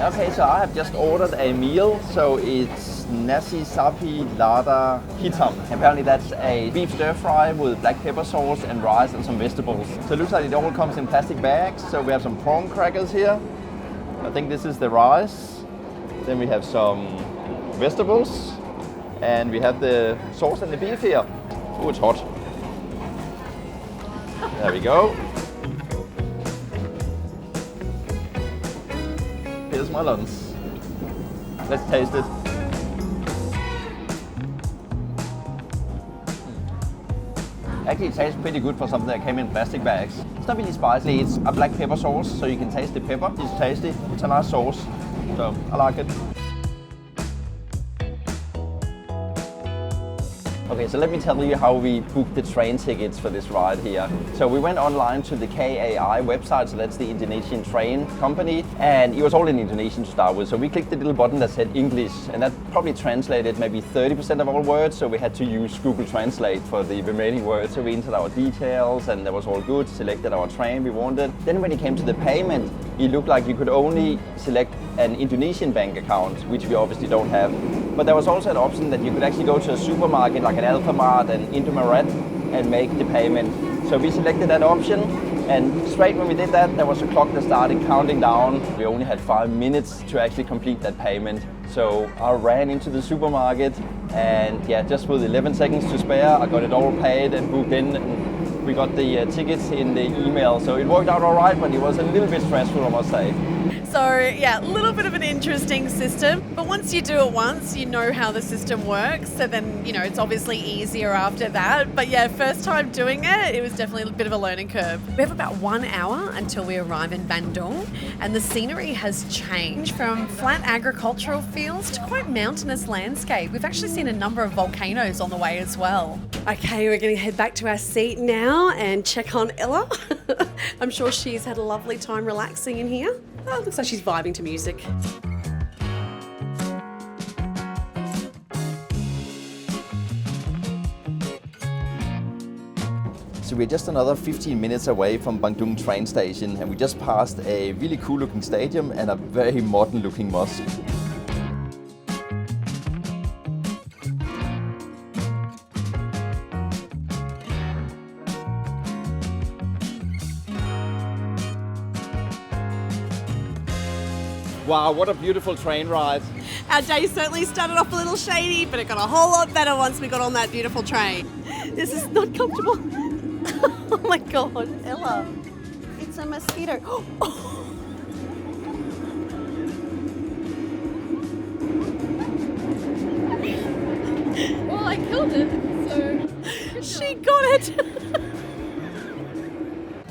Okay, so I have just ordered a meal. So it's nasi sapi lada hitam. Apparently that's a beef stir fry with black pepper sauce and rice and some vegetables. So it looks like it all comes in plastic bags. So we have some prawn crackers here. I think this is the rice. Then we have some vegetables and we have the sauce and the beef here. Oh, it's hot. There we go. Here's my lunch. Let's taste it. Actually, it tastes pretty good for something that came in plastic bags. It's not really spicy. It's a black pepper sauce, so you can taste the pepper. It's tasty. It's a nice sauce. So I like it. Okay, so let me tell you how we booked the train tickets for this ride here. So we went online to the KAI website, so that's the Indonesian train company, and it was all in Indonesian to start with. So we clicked the little button that said English, and that probably translated maybe 30% of all words, so we had to use Google Translate for the remaining words. So we entered our details, and that was all good, selected our train we wanted. Then when it came to the payment, it looked like you could only select an Indonesian bank account, which we obviously don't have. But there was also an option that you could actually go to a supermarket like an Alfamart and Indomaret and make the payment. So we selected that option, and straight when we did that, there was a clock that started counting down. We only had 5 minutes to actually complete that payment. So I ran into the supermarket and yeah, just with 11 seconds to spare, I got it all paid and booked in. And we got the tickets in the email. So it worked out all right, but it was a little bit stressful, I must say. So yeah, a little bit of an interesting system, but once you do it once, you know how the system works. So then, you know, it's obviously easier after that. But yeah, first time doing it, it was definitely a bit of a learning curve. We have about 1 hour until we arrive in Bandung, and the scenery has changed from flat agricultural fields to quite mountainous landscape. We've actually seen a number of volcanoes on the way as well. Okay, we're going to head back to our seat now and check on Ella. I'm sure she's had a lovely time relaxing in here. Oh, it looks like she's vibing to music. So we're just another 15 minutes away from Bandung train station, and we just passed a really cool looking stadium and a very modern looking mosque. Wow, what a beautiful train ride. Our day certainly started off a little shady, but it got a whole lot better once we got on that beautiful train. This is not comfortable. Oh my God, Ella. It's a mosquito. Well, I killed it, so... She got it.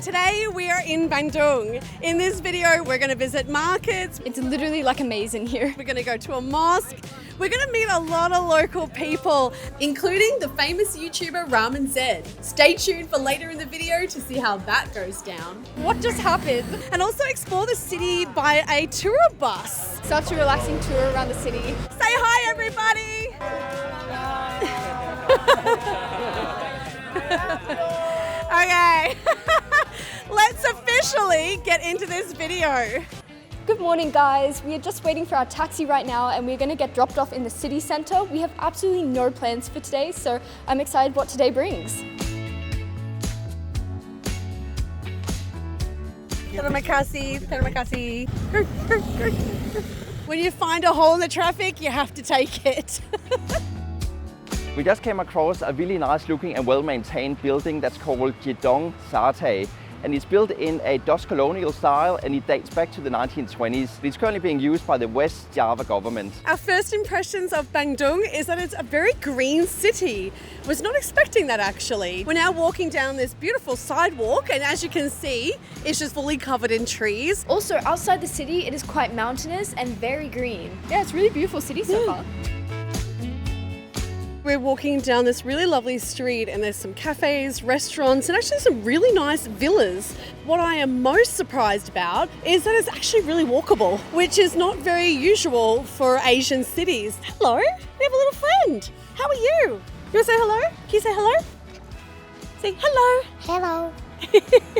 Today we are in Bandung. In this video, we're going to visit markets. It's literally like amazing here. We're going to go to a mosque. We're going to meet a lot of local people, including the famous YouTuber Ramen Zed. Stay tuned for later in the video to see how that goes down. What just happened? And also explore the city by a tour bus. Such a relaxing tour around the city. Say hi, everybody. Okay. Let's officially get into this video. Good morning, guys. We are just waiting for our taxi right now and we're going to get dropped off in the city centre. We have absolutely no plans for today, so I'm excited what today brings. Terima kasih. When you find a hole in the traffic, you have to take it. We just came across a really nice looking and well-maintained building that's called Gedong Sate. And it's built in a Dutch colonial style and it dates back to the 1920s. It's currently being used by the West Java government. Our first impressions of Bandung is that it's a very green city. Was not expecting that actually. We're now walking down this beautiful sidewalk and as you can see, it's just fully covered in trees. Also, outside the city, it is quite mountainous and very green. Yeah, it's a really beautiful city so far. We're walking down this really lovely street and there's some cafes, restaurants, and actually some really nice villas. What I am most surprised about is that it's actually really walkable, which is not very usual for Asian cities. Hello, we have a little friend. How are you? You want to say hello? Can you say hello? Say hello. Hello.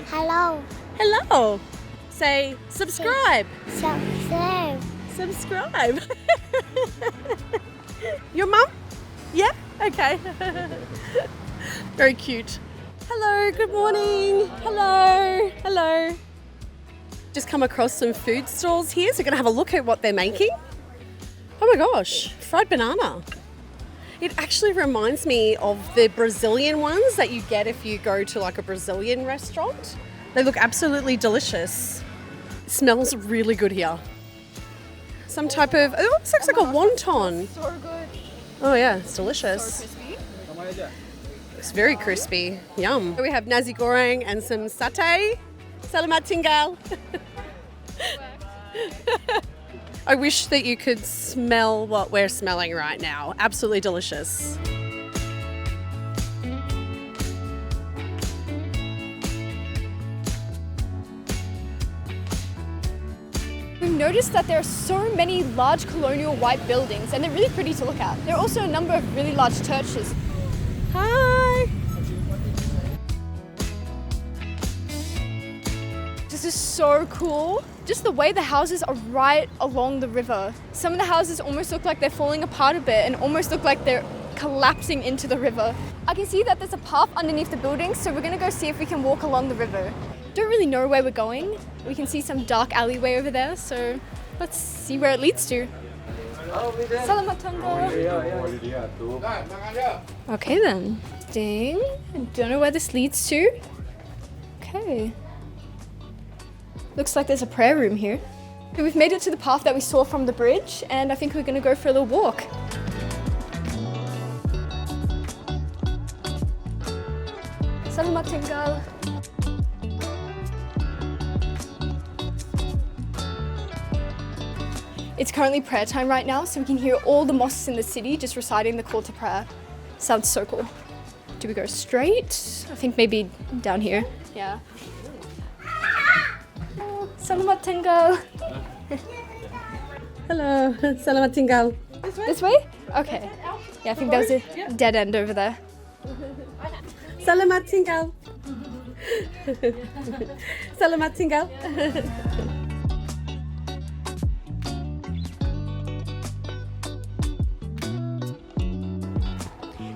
Hello. Hello. Say subscribe. Subscribe. Subscribe. Your mum? Yeah? Okay. Very cute. Hello, good morning. Hello. Hello. Just come across some food stalls here, so we're going to have a look at what they're making. Oh my gosh, fried banana. It actually reminds me of the Brazilian ones that you get if you go to like a Brazilian restaurant. They look absolutely delicious. It smells really good here. Some type of, it looks like a wonton. So good. Oh yeah, it's delicious. So crispy. It's very crispy. Yum. We have nasi goreng and some satay. Selamat tinggal. I wish that you could smell what we're smelling right now. Absolutely delicious. We've noticed that there are so many large colonial white buildings and they're really pretty to look at. There are also a number of really large churches. Hi! This is so cool. Just the way the houses are right along the river. Some of the houses almost look like they're falling apart a bit and almost look like they're collapsing into the river. I can see that there's a path underneath the buildings, so we're gonna go see if we can walk along the river. Don't really know where we're going. We can see some dark alleyway over there, so let's see where it leads to. Selamat tinggal. Okay then. Ding. I don't know where this leads to. Okay. Looks like there's a prayer room here. Okay, we've made it to the path that we saw from the bridge, and I think we're gonna go for a little walk. Selamat tinggal. It's currently prayer time right now, so we can hear all the mosques in the city just reciting the call to prayer. Sounds so cool. Do we go straight? I think maybe down here. Yeah. Oh, selamat tinggal. Hello, selamat tinggal. This way? Okay. Yeah, I think there was a dead end over there. Selamat tinggal. Selamat tinggal.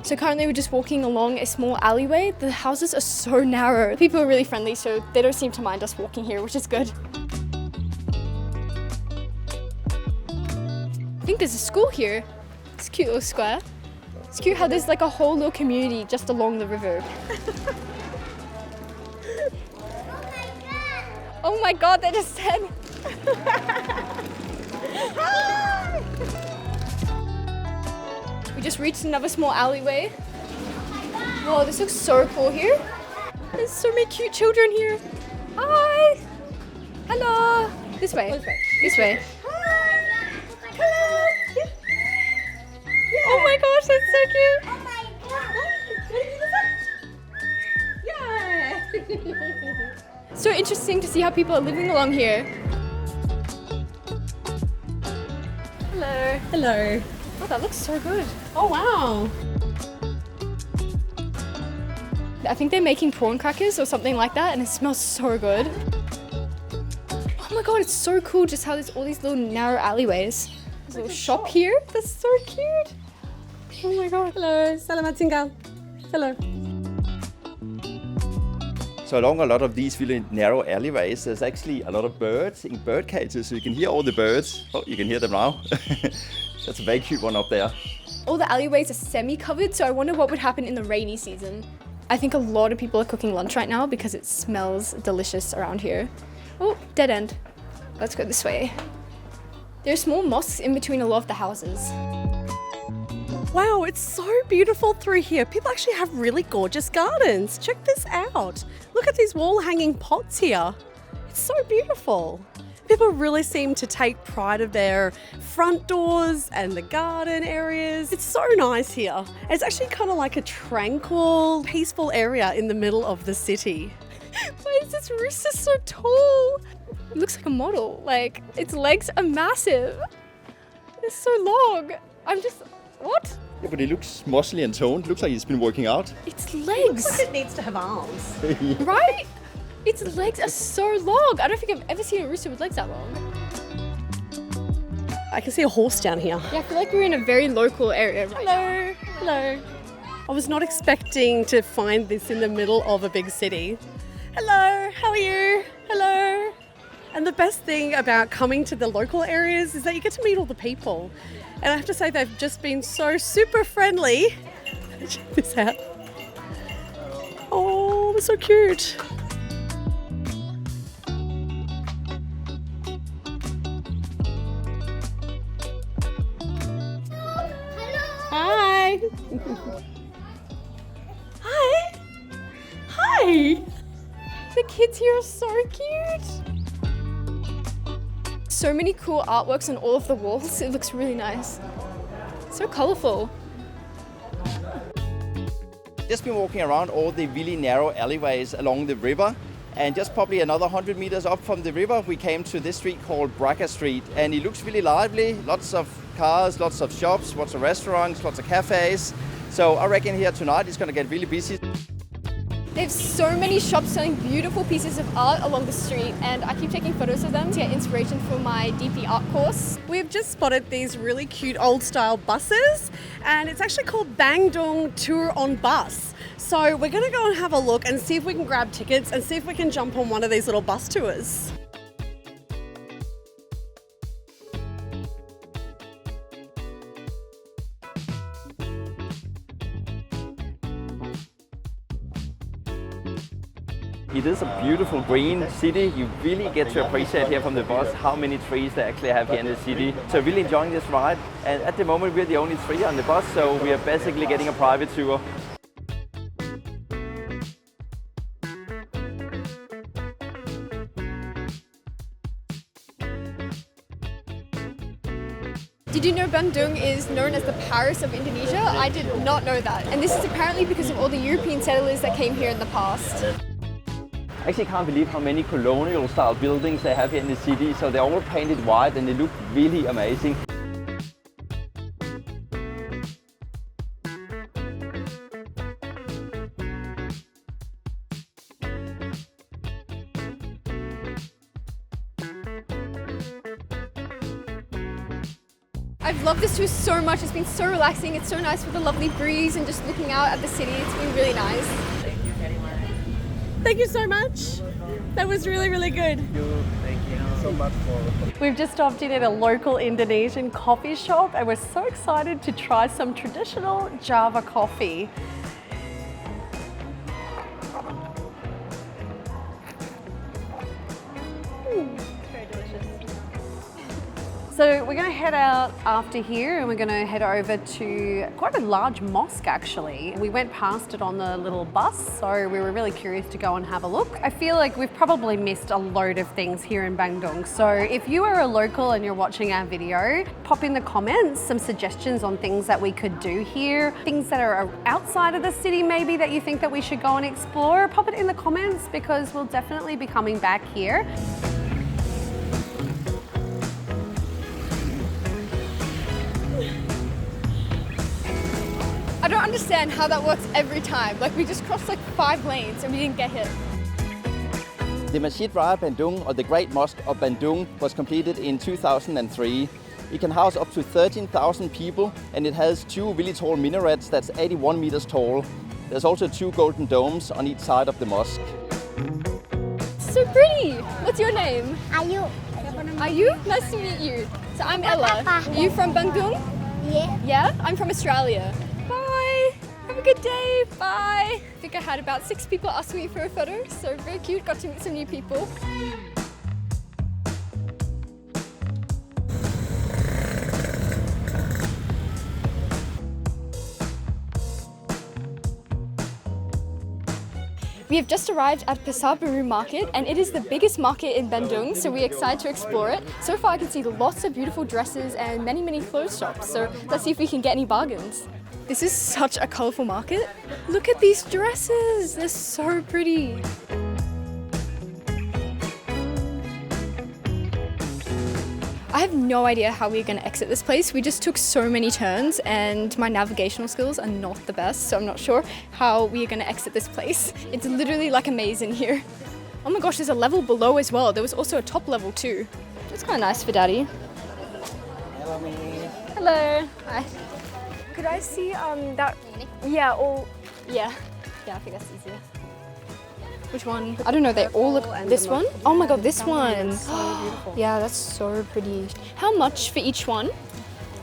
So currently we're just walking along a small alleyway. The houses are so narrow. People are really friendly, so they don't seem to mind us walking here, which is good. think there's a school here. It's a cute little square. It's cute how there's like a whole little community just along the river. Oh my god, they just said. We just reached another small alleyway. Whoa, this looks so cool here. There's so many cute children here. Hi. Hello. This way. This way. Hello. Oh my gosh, that's so cute. Oh my god. So interesting to see how people are living along here. Hello. Hello. Oh, that looks so good. Oh wow. I think they're making prawn crackers or something like that, and it smells so good. Oh my god, it's so cool just how there's all these little narrow alleyways. There's a little shop here. That's so cute. Oh my god. Hello. Selamat tinggal. Hello. So along a lot of these really narrow alleyways, there's actually a lot of birds in bird cages, so you can hear all the birds. Oh, you can hear them now. That's a very cute one up there. All the alleyways are semi-covered, so I wonder what would happen in the rainy season. I think a lot of people are cooking lunch right now because it smells delicious around here. Oh, dead end. Let's go this way. There are small mosques in between a lot of the houses. Wow, it's so beautiful through here. People actually have really gorgeous gardens. Check this out. Look at these wall hanging pots here. It's so beautiful. People really seem to take pride of their front doors and the garden areas. It's so nice here. It's actually kind of like a tranquil, peaceful area in the middle of the city. Why is this rooster so tall? It looks like a model. Like, its legs are massive. It's so long. I'm just, what? Yeah, but it looks muscly and toned. Looks like it's been working out. Its legs. Looks like it needs to have arms. Right? Its legs are so long. I don't think I've ever seen a rooster with legs that long. I can see a horse down here. Yeah, I feel like we're in a very local area right now. Hello. Hello. I was not expecting to find this in the middle of a big city. Hello, how are you? Hello. And the best thing about coming to the local areas is that you get to meet all the people. And I have to say they've just been so super friendly. Check this out. Oh, they're so cute. Hi. Hi. Hi. The kids here are so cute. So many cool artworks on all of the walls. It looks really nice. So colorful. Just been walking around all the really narrow alleyways along the river, and just probably another 100 meters up from the river we came to this street called Braga Street, and it looks really lively. Lots of cars, lots of shops, lots of restaurants, lots of cafes. So I reckon here tonight it's going to get really busy. They have so many shops selling beautiful pieces of art along the street, and I keep taking photos of them to get inspiration for my DP art course. We've just spotted these really cute old style buses, and it's actually called Bandung Tour on Bus. So we're going to go and have a look and see if we can grab tickets and see if we can jump on one of these little bus tours. It is a beautiful green city. You really get to appreciate here from the bus how many trees they actually have here in the city. So really enjoying this ride. And at the moment we're the only three on the bus, so we are basically getting a private tour. Did you know Bandung is known as the Paris of Indonesia? I did not know that. And this is apparently because of all the European settlers that came here in the past. I actually can't believe how many colonial style buildings they have here in the city. So they're all painted white and they look really amazing. I've loved this tour so much. It's been so relaxing. It's so nice with the lovely breeze and just looking out at the city. It's been really nice. Thank you so much. That was really, really good. Thank you. so much for. We've just stopped in at a local Indonesian coffee shop and we're so excited to try some traditional Java coffee. Very delicious. So we're going to head out after here and we're going to head over to quite a large mosque actually. We went past it on the little bus, so we were really curious to go and have a look. I feel like we've probably missed a load of things here in Bandung. So if you are a local and you're watching our video, pop in the comments some suggestions on things that we could do here, things that are outside of the city maybe that you think that we should go and explore. Pop it in the comments because we'll definitely be coming back here. I don't understand how that works every time. Like we just crossed like 5 lanes and we didn't get hit. The Masjid Raya Bandung, or the Great Mosque of Bandung, was completed in 2003. It can house up to 13,000 people and it has 2 really tall minarets that's 81 meters tall. There's also 2 golden domes on each side of the mosque. So pretty! What's your name? Ayu. Ayu? Nice to meet you. So I'm Ella. Are you from Bandung? Yeah. Yeah? I'm from Australia. Bye! Have a good day! Bye! I think I had about 6 people ask me for a photo, so very cute, got to meet some new people. We have just arrived at Pasar market and it is the biggest market in Bandung, so we're excited to explore it. So far I can see lots of beautiful dresses and many clothes shops, so let's see if we can get any bargains. This is such a colourful market. Look at these dresses, they're so pretty. I have no idea how we're going to exit this place. We just took so many turns and my navigational skills are not the best, so I'm not sure how we are going to exit this place. It's literally like a maze in here. Oh my gosh, there's a level below as well. There was also a top level too. That's kind of nice for Daddy. Hello, me. Hello. Hi. Could I see that? Yeah, all. Yeah, I think that's easier. Which one? I don't know, they all look... This one? Oh my god, this one! So beautiful. Yeah, that's so pretty. How much for each one?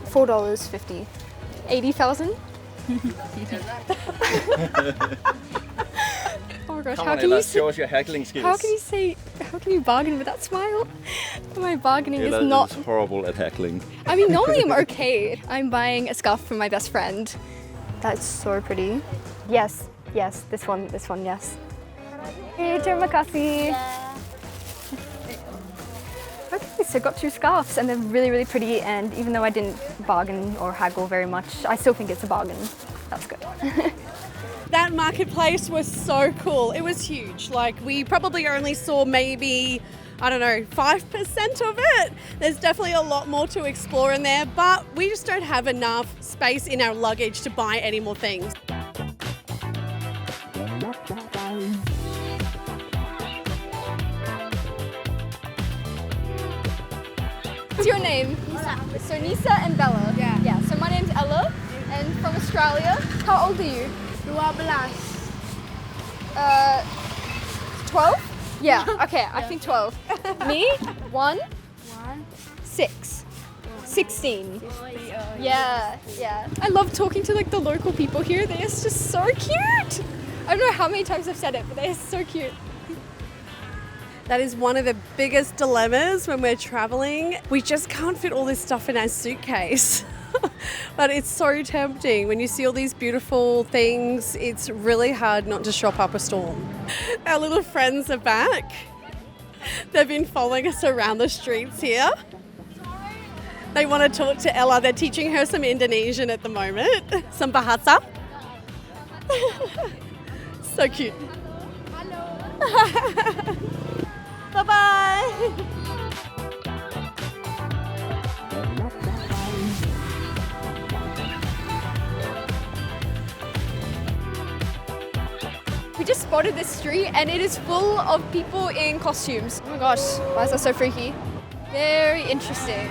$4.50. 80,000? Oh my gosh, how can you say... Show us your haggling skills. How can you bargain with that smile? My bargaining Ella is not... is horrible at haggling. I mean, normally I'm okay. I'm buying a scarf for my best friend. That's so pretty. Yes, this one, yes. Hey, terima kasih. Okay, so got 2 scarves and they're really pretty, and even though I didn't bargain or haggle very much, I still think it's a bargain. That's good. That marketplace was so cool. It was huge. Like we probably only saw maybe, I don't know, 5% of it. There's definitely a lot more to explore in there, but we just don't have enough space in our luggage to buy any more things. What's your name? Nisa. So Nisa and Bella. Yeah. So my name's Ella and from Australia. How old are you? 12. 12? Yeah. Okay, I think 12. Me? 1. 6. 16. Yeah. I love talking to like the local people here. They're just so cute. I don't know how many times I've said it, but they're so cute. That is one of the biggest dilemmas when we're traveling. We just can't fit all this stuff in our suitcase. But it's so tempting. When you see all these beautiful things, it's really hard not to shop up a storm. Our little friends are back. They've been following us around the streets here. They want to talk to Ella. They're teaching her some Indonesian at the moment. Some bahasa. So cute. Hello. Bye-bye. We just spotted this street and it is full of people in costumes. Oh my gosh, why is that so freaky? Very interesting.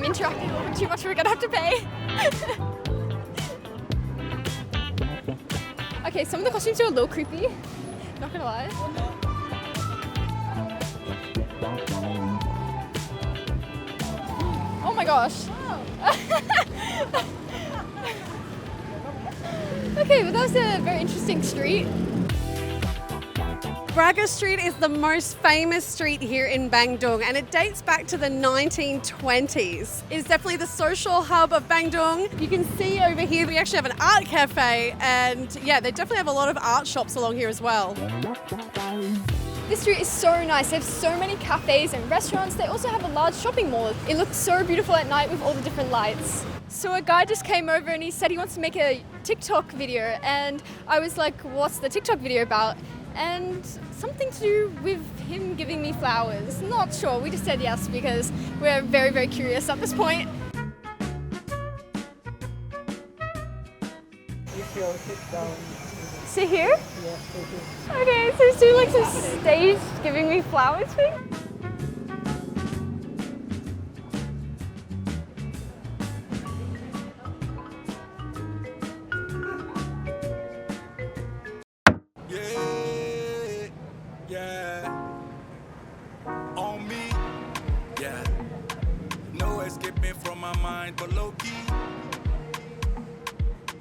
I'm interacting a little bit too much, we're gonna have to pay. Okay, some of the costumes are a little creepy, not gonna lie. Oh my gosh. Okay, but that was a very interesting street. Braga Street is the most famous street here in Bandung, and it dates back to the 1920s. It's definitely the social hub of Bandung. You can see over here we actually have an art cafe, and yeah, they definitely have a lot of art shops along here as well. This street is so nice. They have so many cafes and restaurants. They also have a large shopping mall. It looks so beautiful at night with all the different lights. So a guy just came over and he said he wants to make a TikTok video, and I was like, what's the TikTok video about? And something to do with him giving me flowers. Not sure, we just said yes because we're very, very curious at this point. Sit here? Yeah, sit here. Okay, so he's doing like some stage giving me flowers thing. But low key,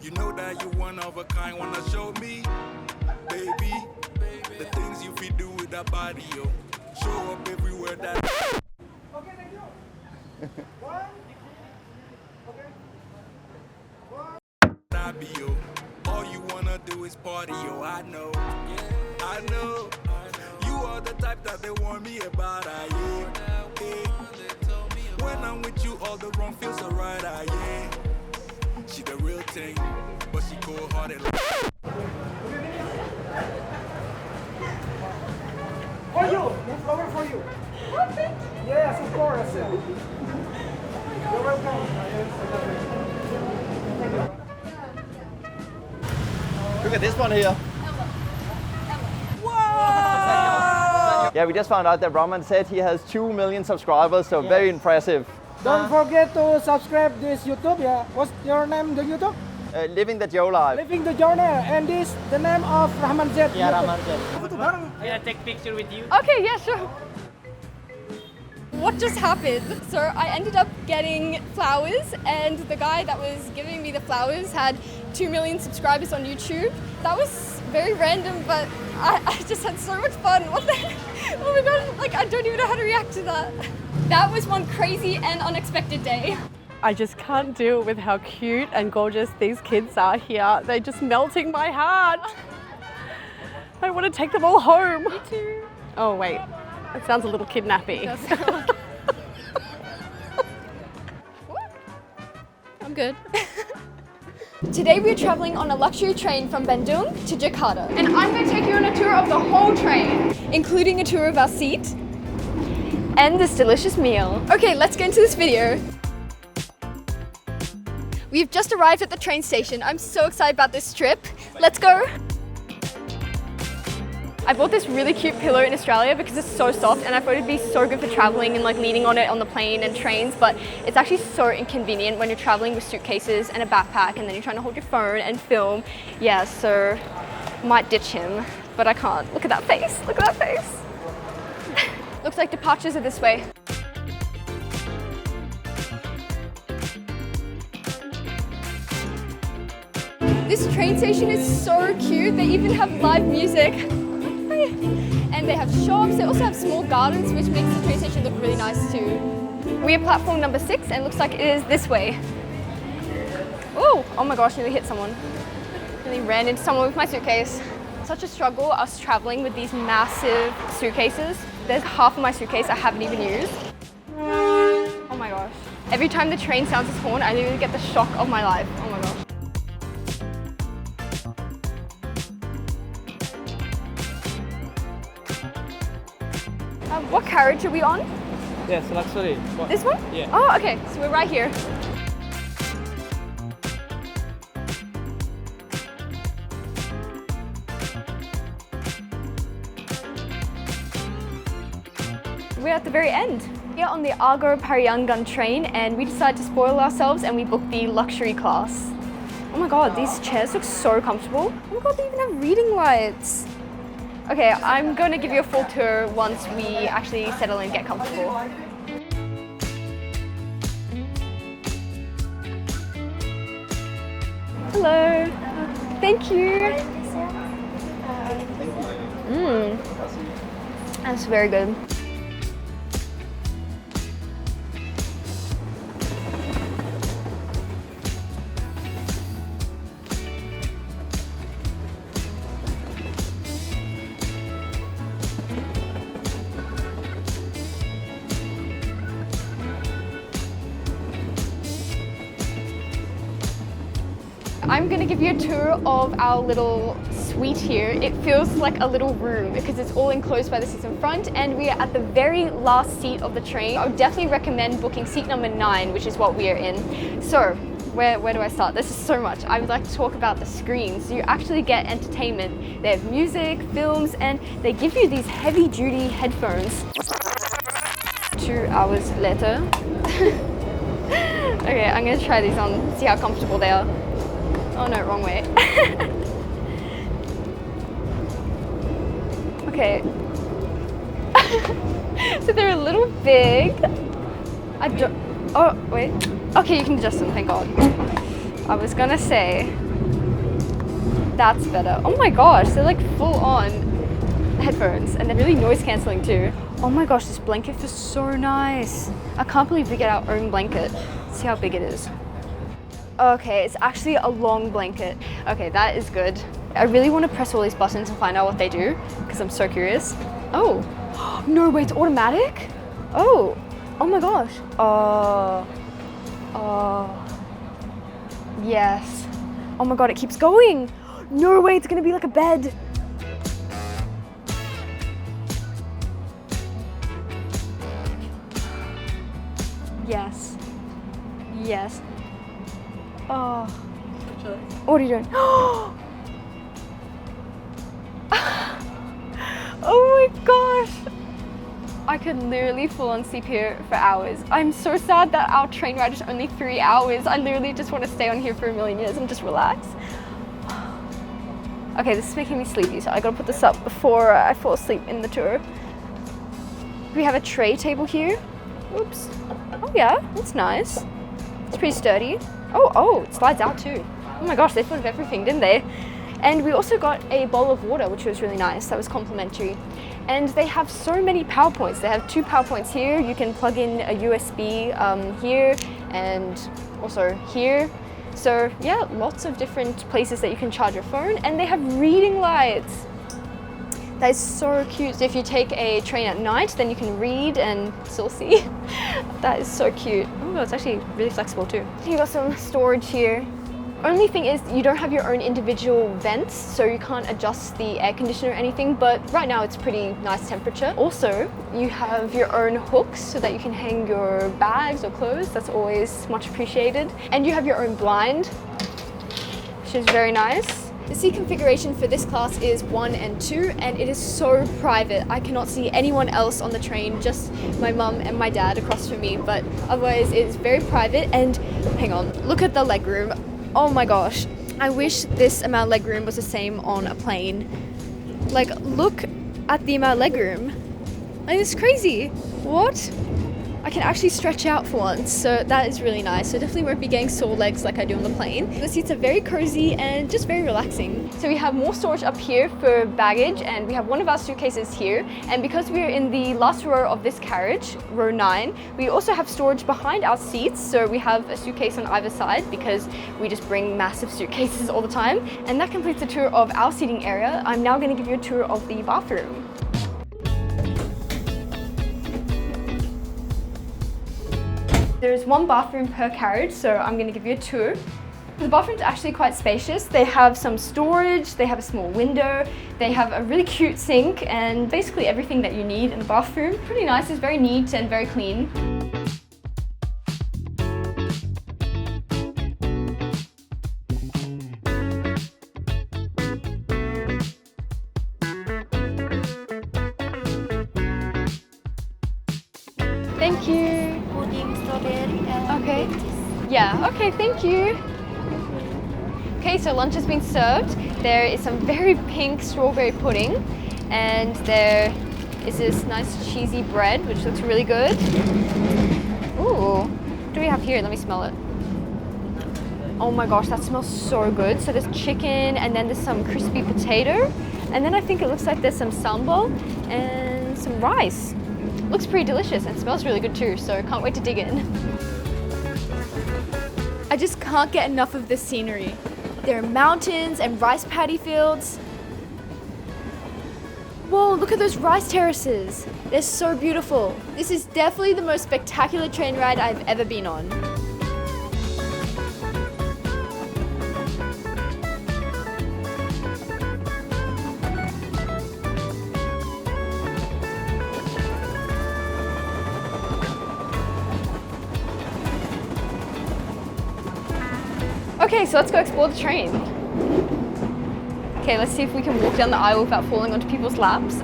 you know that you one of a kind. Wanna show me, baby, the things you feel do with that body, yo. Show up everywhere that. Okay, thank you. One. Okay. One. I be yo. All you wanna do is party, yo. I know. Yeah, I know. You are the type that they warn me about. When I'm with you, all the wrong feels alright, yeah. She the real thing, but she cold-hearted. For you! This flower for you! Yes, of course! You're welcome! Look at this one here. Yeah, we just found out that Roman said he has 2 million subscribers, so very impressive. Don't forget to subscribe this YouTube, yeah. What's your name, the YouTube? Living the Joe life. Living the Journey, and this the name of Rahman Z. Yeah, Rahman Z. Can I take picture with you? Okay, yeah, sure. What just happened? So I ended up getting flowers, and the guy that was giving me the flowers had 2 million subscribers on YouTube. That was very random, but I just had so much fun. What the heck? Oh my god, like I don't even know how to react to that. That was one crazy and unexpected day. I just can't deal with how cute and gorgeous these kids are here. They're just melting my heart. I want to take them all home. Me too. Oh wait, that sounds a little kidnappy. I'm good. Today we're traveling on a luxury train from Bandung to Jakarta. And I'm going to take you on a tour of the whole train, including a tour of our seat and this delicious meal. Okay, let's get into this video. We've just arrived at the train station. I'm so excited about this trip. Let's go. I bought this really cute pillow in Australia because it's so soft, and I thought it'd be so good for traveling and like leaning on it on the plane and trains, but it's actually so inconvenient when you're traveling with suitcases and a backpack and then you're trying to hold your phone and film. Yeah, so might ditch him, but I can't. Look at that face, look at that face. Looks like departures are this way. This train station is so cute. They even have live music. And they have shops. They also have small gardens, which makes the train station look really nice too. We are platform number 6 and it looks like it is this way. Oh my gosh, nearly hit someone. Nearly ran into someone with my suitcase. Such a struggle us traveling with these massive suitcases. There's half of my suitcase I haven't even used. Oh my gosh. Every time the train sounds its horn, I literally get the shock of my life. Oh my gosh. What carriage are we on? Yes, luxury. What? This one? Yeah. Oh, okay. So we're right here. We're at the very end. We are on the Argo Parayangan train and we decided to spoil ourselves and we booked the luxury class. Oh my god, these chairs look so comfortable. Oh my god, they even have reading lights. Okay, I'm going to give you a full tour once we actually settle and get comfortable. Hello. Thank you. That's very good. I'm going to give you a tour of our little suite here. It feels like a little room because it's all enclosed by the seats in front and we are at the very last seat of the train. I would definitely recommend booking seat number 9, which is what we are in. So, where do I start? This is so much. I would like to talk about the screens. You actually get entertainment. They have music, films, and they give you these heavy-duty headphones. 2 hours later. Okay, I'm going to try these on, see how comfortable they are. Oh no, wrong way. Okay. So they're a little big. Oh, wait. Okay, you can adjust them, thank God. I was gonna say, that's better. Oh my gosh, they're like full on headphones and they're really noise cancelling too. Oh my gosh, this blanket feels so nice. I can't believe we get our own blanket. See how big it is. Okay, it's actually a long blanket. Okay, that is good. I really want to press all these buttons and find out what they do because I'm so curious. Oh, no way, it's automatic? Oh my gosh. Yes. Oh my god, it keeps going. No way, it's gonna be like a bed. Yes. Yes. Oh. What are you doing? Oh my gosh. I could literally full on sleep here for hours. I'm so sad that our train ride is only 3 hours. I literally just want to stay on here for a million years and just relax. Okay, this is making me sleepy, so I gotta put this up before I fall asleep in the tour. We have a tray table here. Oops. Oh yeah, that's nice. It's pretty sturdy. Oh, it slides out too. Oh my gosh, they thought of everything, didn't they? And we also got a bowl of water, which was really nice. That was complimentary. And they have so many power points. They have 2 power points here. You can plug in a USB here and also here. So yeah, lots of different places that you can charge your phone. And they have reading lights. That is so cute. So if you take a train at night, then you can read and still see. That is so cute. Oh, it's actually really flexible too. You got some storage here. Only thing is you don't have your own individual vents, so you can't adjust the air conditioner or anything, but right now it's pretty nice temperature. Also, you have your own hooks so that you can hang your bags or clothes. That's always much appreciated. And you have your own blind, which is very nice. The seat configuration for this class is 1 and 2 and it is so private. I cannot see anyone else on the train, just my mum and my dad across from me, but otherwise it's very private. And hang on, look at the legroom. Oh my gosh, I wish this amount of legroom was the same on a plane. Like, look at the amount of legroom. Like, it's crazy. What? I can actually stretch out for once, so that is really nice. So definitely won't be getting sore legs like I do on the plane. The seats are very cozy and just very relaxing. So we have more storage up here for baggage, and we have one of our suitcases here. And because we're in the last row of this carriage, row 9, we also have storage behind our seats. So we have a suitcase on either side because we just bring massive suitcases all the time. And that completes the tour of our seating area. I'm now going to give you a tour of the bathroom. There's 1 bathroom per carriage, so I'm going to give you a tour. The bathroom's actually quite spacious. They have some storage, they have a small window, they have a really cute sink, and basically everything that you need in the bathroom. Pretty nice, it's very neat and very clean. Thank you. Pudding, strawberry, and Okay. Yeah, okay, thank you. Okay, so lunch has been served. There is some very pink strawberry pudding, and there is this nice cheesy bread, which looks really good. Ooh, what do we have here? Let me smell it. Oh my gosh, that smells so good. So there's chicken, and then there's some crispy potato, and then I think it looks like there's some sambal and some rice. Looks pretty delicious and smells really good too, so can't wait to dig in. I just can't get enough of this scenery. There are mountains and rice paddy fields. Whoa, look at those rice terraces. They're so beautiful. This is definitely the most spectacular train ride I've ever been on. Okay, so let's go explore the train. Okay, let's see if we can walk down the aisle without falling onto people's laps.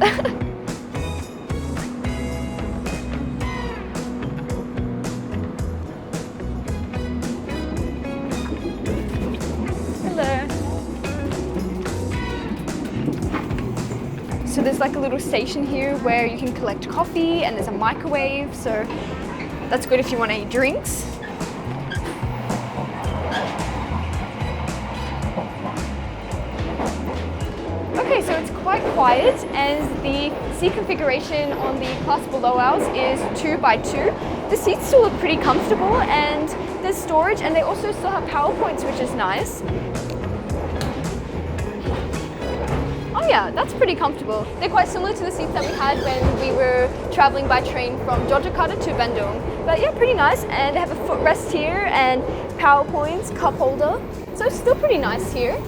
Hello. So there's like a little station here where you can collect coffee, and there's a microwave, so that's good if you want to eat drinks. Okay, so it's quite quiet, and the seat configuration on the class below ours is 2x2. The seats still look pretty comfortable, and there's storage, and they also still have PowerPoints, which is nice. Oh yeah, that's pretty comfortable. They're quite similar to the seats that we had when we were traveling by train from Yogyakarta to Bandung. But yeah, pretty nice, and they have a footrest here, and PowerPoints, cup holder. So it's still pretty nice here.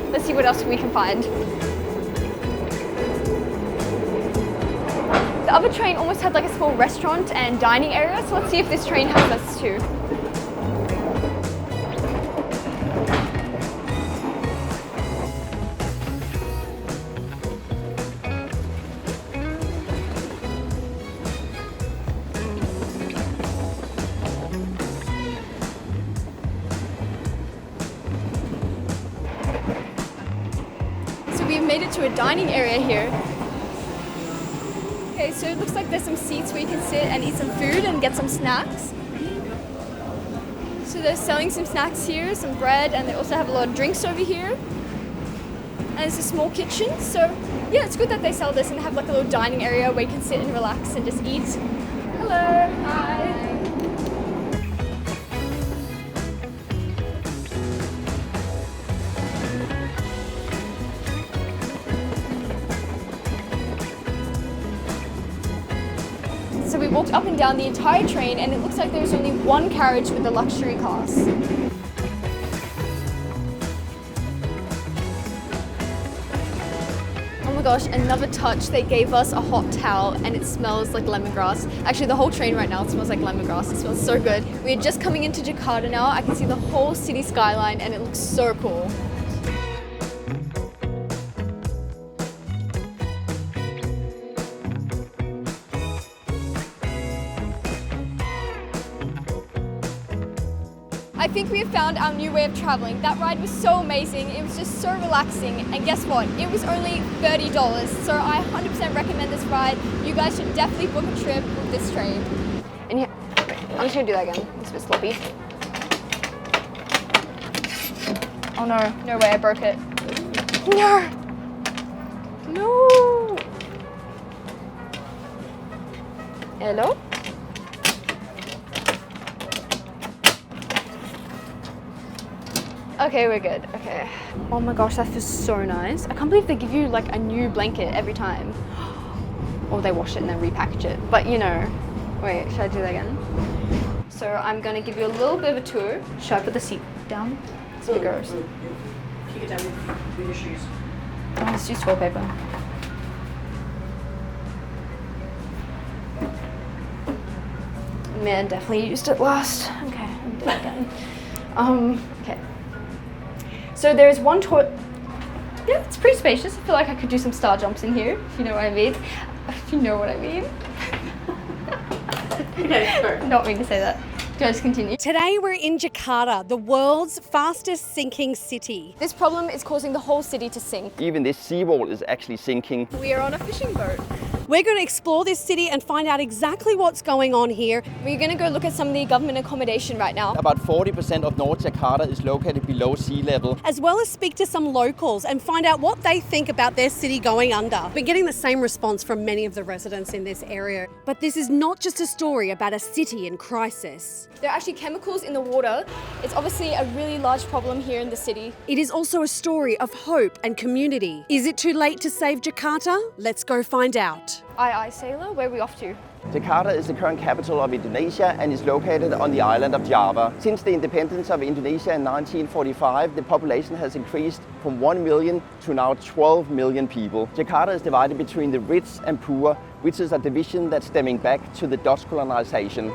Let's see what else we can find. The other train almost had like a small restaurant and dining area, so let's see if this train has this too. We've made it to a dining area here. Okay, so it looks like there's some seats where you can sit and eat some food and get some snacks. So they're selling some snacks here, some bread, and they also have a lot of drinks over here. And it's a small kitchen, so yeah, it's good that they sell this and have like a little dining area where you can sit and relax and just eat. Hello, hi. So we walked up and down the entire train, and it looks like there's only one carriage with the luxury class. Oh my gosh, another touch. They gave us a hot towel, and it smells like lemongrass. Actually, the whole train right now, it smells like lemongrass. It smells so good. We're just coming into Jakarta now. I can see the whole city skyline, and it looks so cool. I think we have found our new way of traveling. That ride was so amazing. It was just so relaxing. And guess what? It was only $30. So I 100% recommend this ride. You guys should definitely book a trip with this train. And yeah, I'm just gonna do that again. It's a bit sloppy. Oh no, no way, I broke it. No! No! Hello? Okay, we're good. Okay. Oh my gosh, that feels so nice. I can't believe they give you like a new blanket every time. Or they wash it and then repackage it. But you know, wait, should I do that again? So I'm gonna give you a little bit of a tour. Should I put the seat down? It's a bit gross. Kick it down with your shoes. Oh, let's use toilet paper. Man, definitely used it last. Okay, I'm doing it again. Okay. So there's one toilet. Yeah, it's pretty spacious. I feel like I could do some star jumps in here, if you know what I mean. If you know what I mean. Okay, go. Not mean to say that. Do I just continue? Today we're in Jakarta, the world's fastest sinking city. This problem is causing the whole city to sink. Even this seawall is actually sinking. We are on a fishing boat. We're going to explore this city and find out exactly what's going on here. We're going to go look at some of the government accommodation right now. About 40% of North Jakarta is located below sea level. As well as speak to some locals and find out what they think about their city going under. We're getting the same response from many of the residents in this area. But this is not just a story about a city in crisis. There are actually chemicals in the water. It's obviously a really large problem here in the city. It is also a story of hope and community. Is it too late to save Jakarta? Let's go find out. Aye, sailor, where are we off to? Jakarta is the current capital of Indonesia and is located on the island of Java. Since the independence of Indonesia in 1945, the population has increased from 1 million to now 12 million people. Jakarta is divided between the rich and poor, which is a division that's stemming back to the Dutch colonization.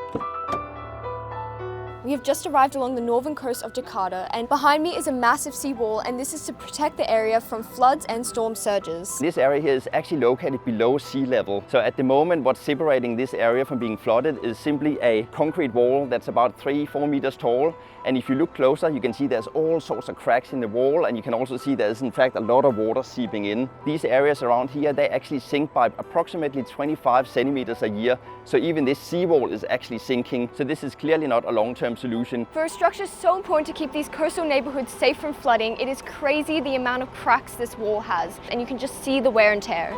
We have just arrived along the northern coast of Jakarta, and behind me is a massive seawall, and this is to protect the area from floods and storm surges. This area here is actually located below sea level. So at the moment, what's separating this area from being flooded is simply a concrete wall that's about 3-4 meters tall. And if you look closer, you can see there's all sorts of cracks in the wall, and you can also see there's in fact a lot of water seeping in. These areas around here, they actually sink by approximately 25 centimeters a year. So even this seawall is actually sinking. So this is clearly not a long-term solution. For a structure so important to keep these coastal neighborhoods safe from flooding, it is crazy the amount of cracks this wall has, and you can just see the wear and tear.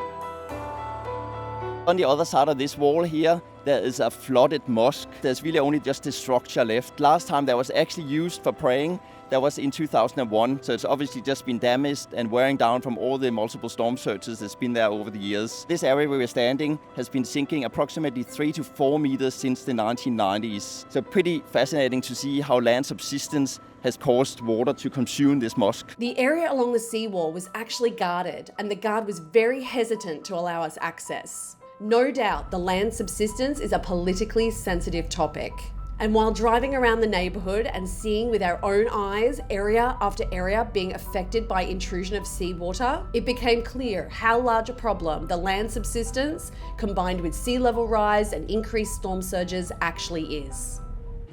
On the other side of this wall here, there is a flooded mosque. There's really only just this structure left. Last time that was actually used for praying, that was in 2001. So it's obviously just been damaged and wearing down from all the multiple storm surges that's been there over the years. This area where we're standing has been sinking approximately 3 to 4 meters since the 1990s. So pretty fascinating to see how land subsidence has caused water to consume this mosque. The area along the seawall was actually guarded, and the guard was very hesitant to allow us access. No doubt, the land subsidence is a politically sensitive topic. And while driving around the neighbourhood and seeing with our own eyes area after area being affected by intrusion of seawater, it became clear how large a problem the land subsidence combined with sea level rise and increased storm surges actually is.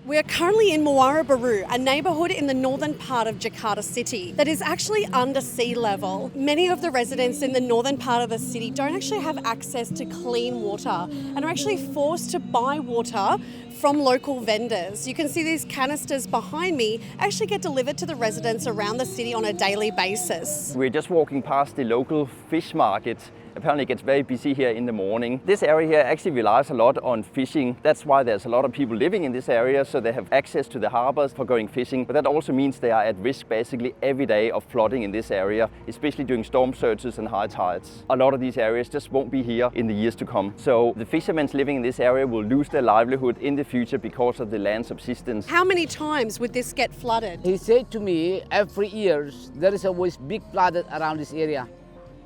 We are currently in Malioboro, a neighbourhood in the northern part of Jakarta city that is actually under sea level. Many of the residents in the northern part of the city don't actually have access to clean water and are actually forced to buy water from local vendors. You can see these canisters behind me actually get delivered to the residents around the city on a daily basis. We're just walking past the local fish market. Apparently it gets very busy here in the morning. This area here actually relies a lot on fishing. That's why there's a lot of people living in this area, so they have access to the harbors for going fishing. But that also means they are at risk basically every day of flooding in this area, especially during storm surges and high tides. A lot of these areas just won't be here in the years to come. So the fishermen living in this area will lose their livelihood in the future because of the land subsidence. How many times would this get flooded? He said to me, every year there is always big flooded around this area.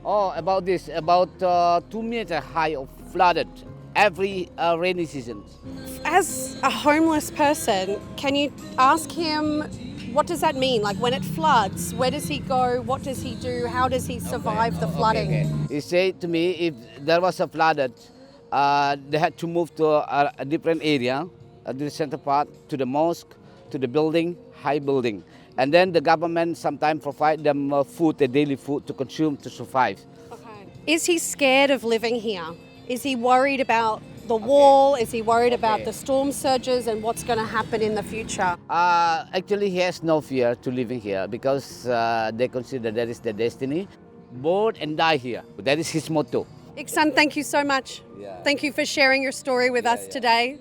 Oh, about 2 meters high of flooded every rainy season. As a homeless person, can you ask him, what does that mean? Like when it floods, where does he go? What does he do? How does he survive the flooding? Okay. He said to me, if there was a flooded, they had to move to a different area, the center part, to the mosque, to the building, high building. And then the government sometimes provide them food, the daily food to consume to survive. Okay. Is he scared of living here? Is he worried about the wall? Is he worried about the storm surges and what's going to happen in the future? Actually, he has no fear to living here because they consider that is their destiny. Born and die here. That is his motto. Iksan, thank you so much. Yeah. Thank you for sharing your story with us today.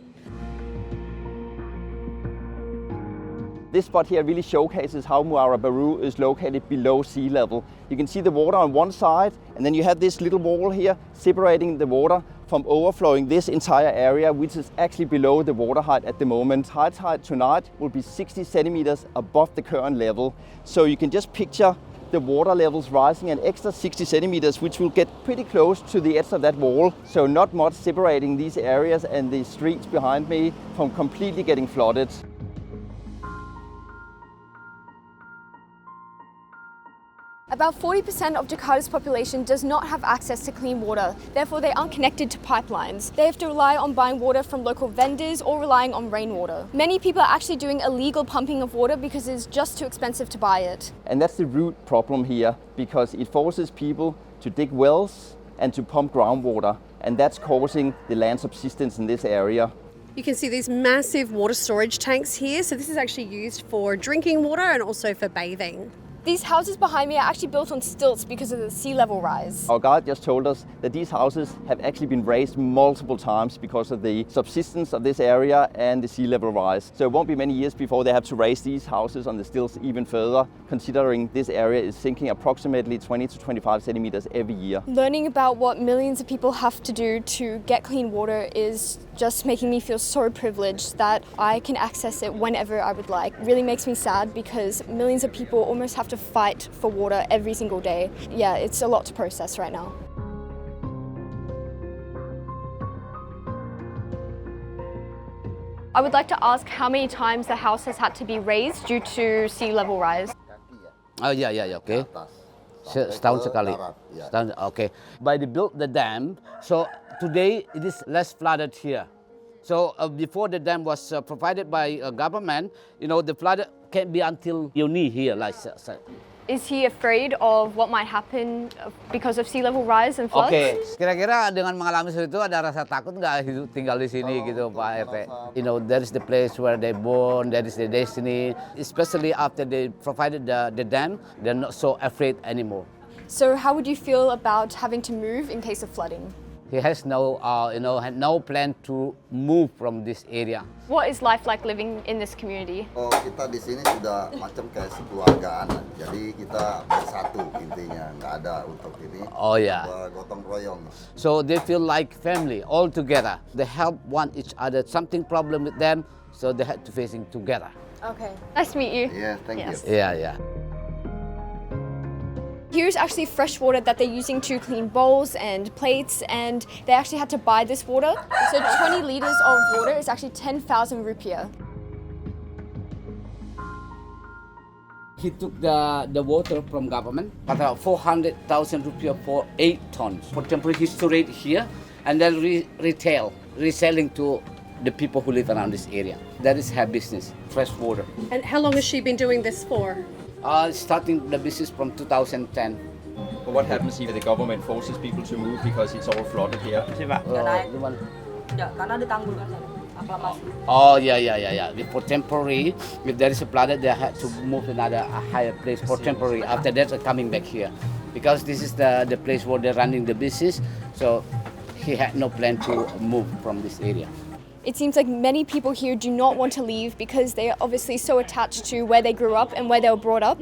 This spot here really showcases how Malioboro is located below sea level. You can see the water on one side, and then you have this little wall here separating the water from overflowing this entire area, which is actually below the water height at the moment. High tide tonight will be 60 centimeters above the current level. So you can just picture the water levels rising an extra 60 centimeters, which will get pretty close to the edge of that wall. So not much separating these areas and the streets behind me from completely getting flooded. . About 40% of Jakarta's population does not have access to clean water, therefore they aren't connected to pipelines. They have to rely on buying water from local vendors or relying on rainwater. Many people are actually doing illegal pumping of water because it's just too expensive to buy it. And that's the root problem here, because it forces people to dig wells and to pump groundwater, and that's causing the land subsidence in this area. You can see these massive water storage tanks here. So this is actually used for drinking water and also for bathing. These houses behind me are actually built on stilts because of the sea level rise. Our guide just told us that these houses have actually been raised multiple times because of the subsidence of this area and the sea level rise. So it won't be many years before they have to raise these houses on the stilts even further, considering this area is sinking approximately 20 to 25 centimeters every year. Learning about what millions of people have to do to get clean water is just making me feel so privileged that I can access it whenever I would like. It really makes me sad because millions of people almost have to fight for water every single day. Yeah, it's a lot to process right now. I would like to ask how many times the house has had to be raised due to sea level rise. Oh yeah, okay. Setahun sekali. Setahun, okay. By they built the dam, so today it is less flooded here. So before the dam was provided by government, you know, the flood can be until your knee here, like that. Is he afraid of what might happen because of sea level rise and floods? Okay, kira-kira dengan mengalami seperti itu ada rasa takut nggak hidup tinggal di sini gitu Pak RT? You know, that is the place where they born, that is the destiny. Especially after they provided the dam, they're not so afraid anymore. So how would you feel about having to move in case of flooding? He has no, had no plan to move from this area. What is life like living in this community? Oh, kita di sini sudah macam kayak sekeluargaan. Jadi kita bersatu intinya, nggak ada untuk ini. Oh yeah. Gotong royong. So they feel like family all together. They help one each other. Something problem with them, so they had to facing together. Okay. Nice to meet you. Yeah, thank you. Yeah. Here's actually fresh water that they're using to clean bowls and plates, and they actually had to buy this water. So 20 liters of water is actually 10,000 rupiah. He took the water from government, about 400,000 rupiah for 8 tons. For temporary he store it here, and then reselling to the people who live around this area. That is her business, fresh water. And how long has she been doing this for? Starting the business from 2010. But what happens if the government forces people to move because it's all flooded here? Oh yeah. For temporary, if there is a flood, they had to move another higher place for temporary. After that, coming back here, because this is the place where they're running the business. So he had no plan to move from this area. It seems like many people here do not want to leave because they are obviously so attached to where they grew up and where they were brought up.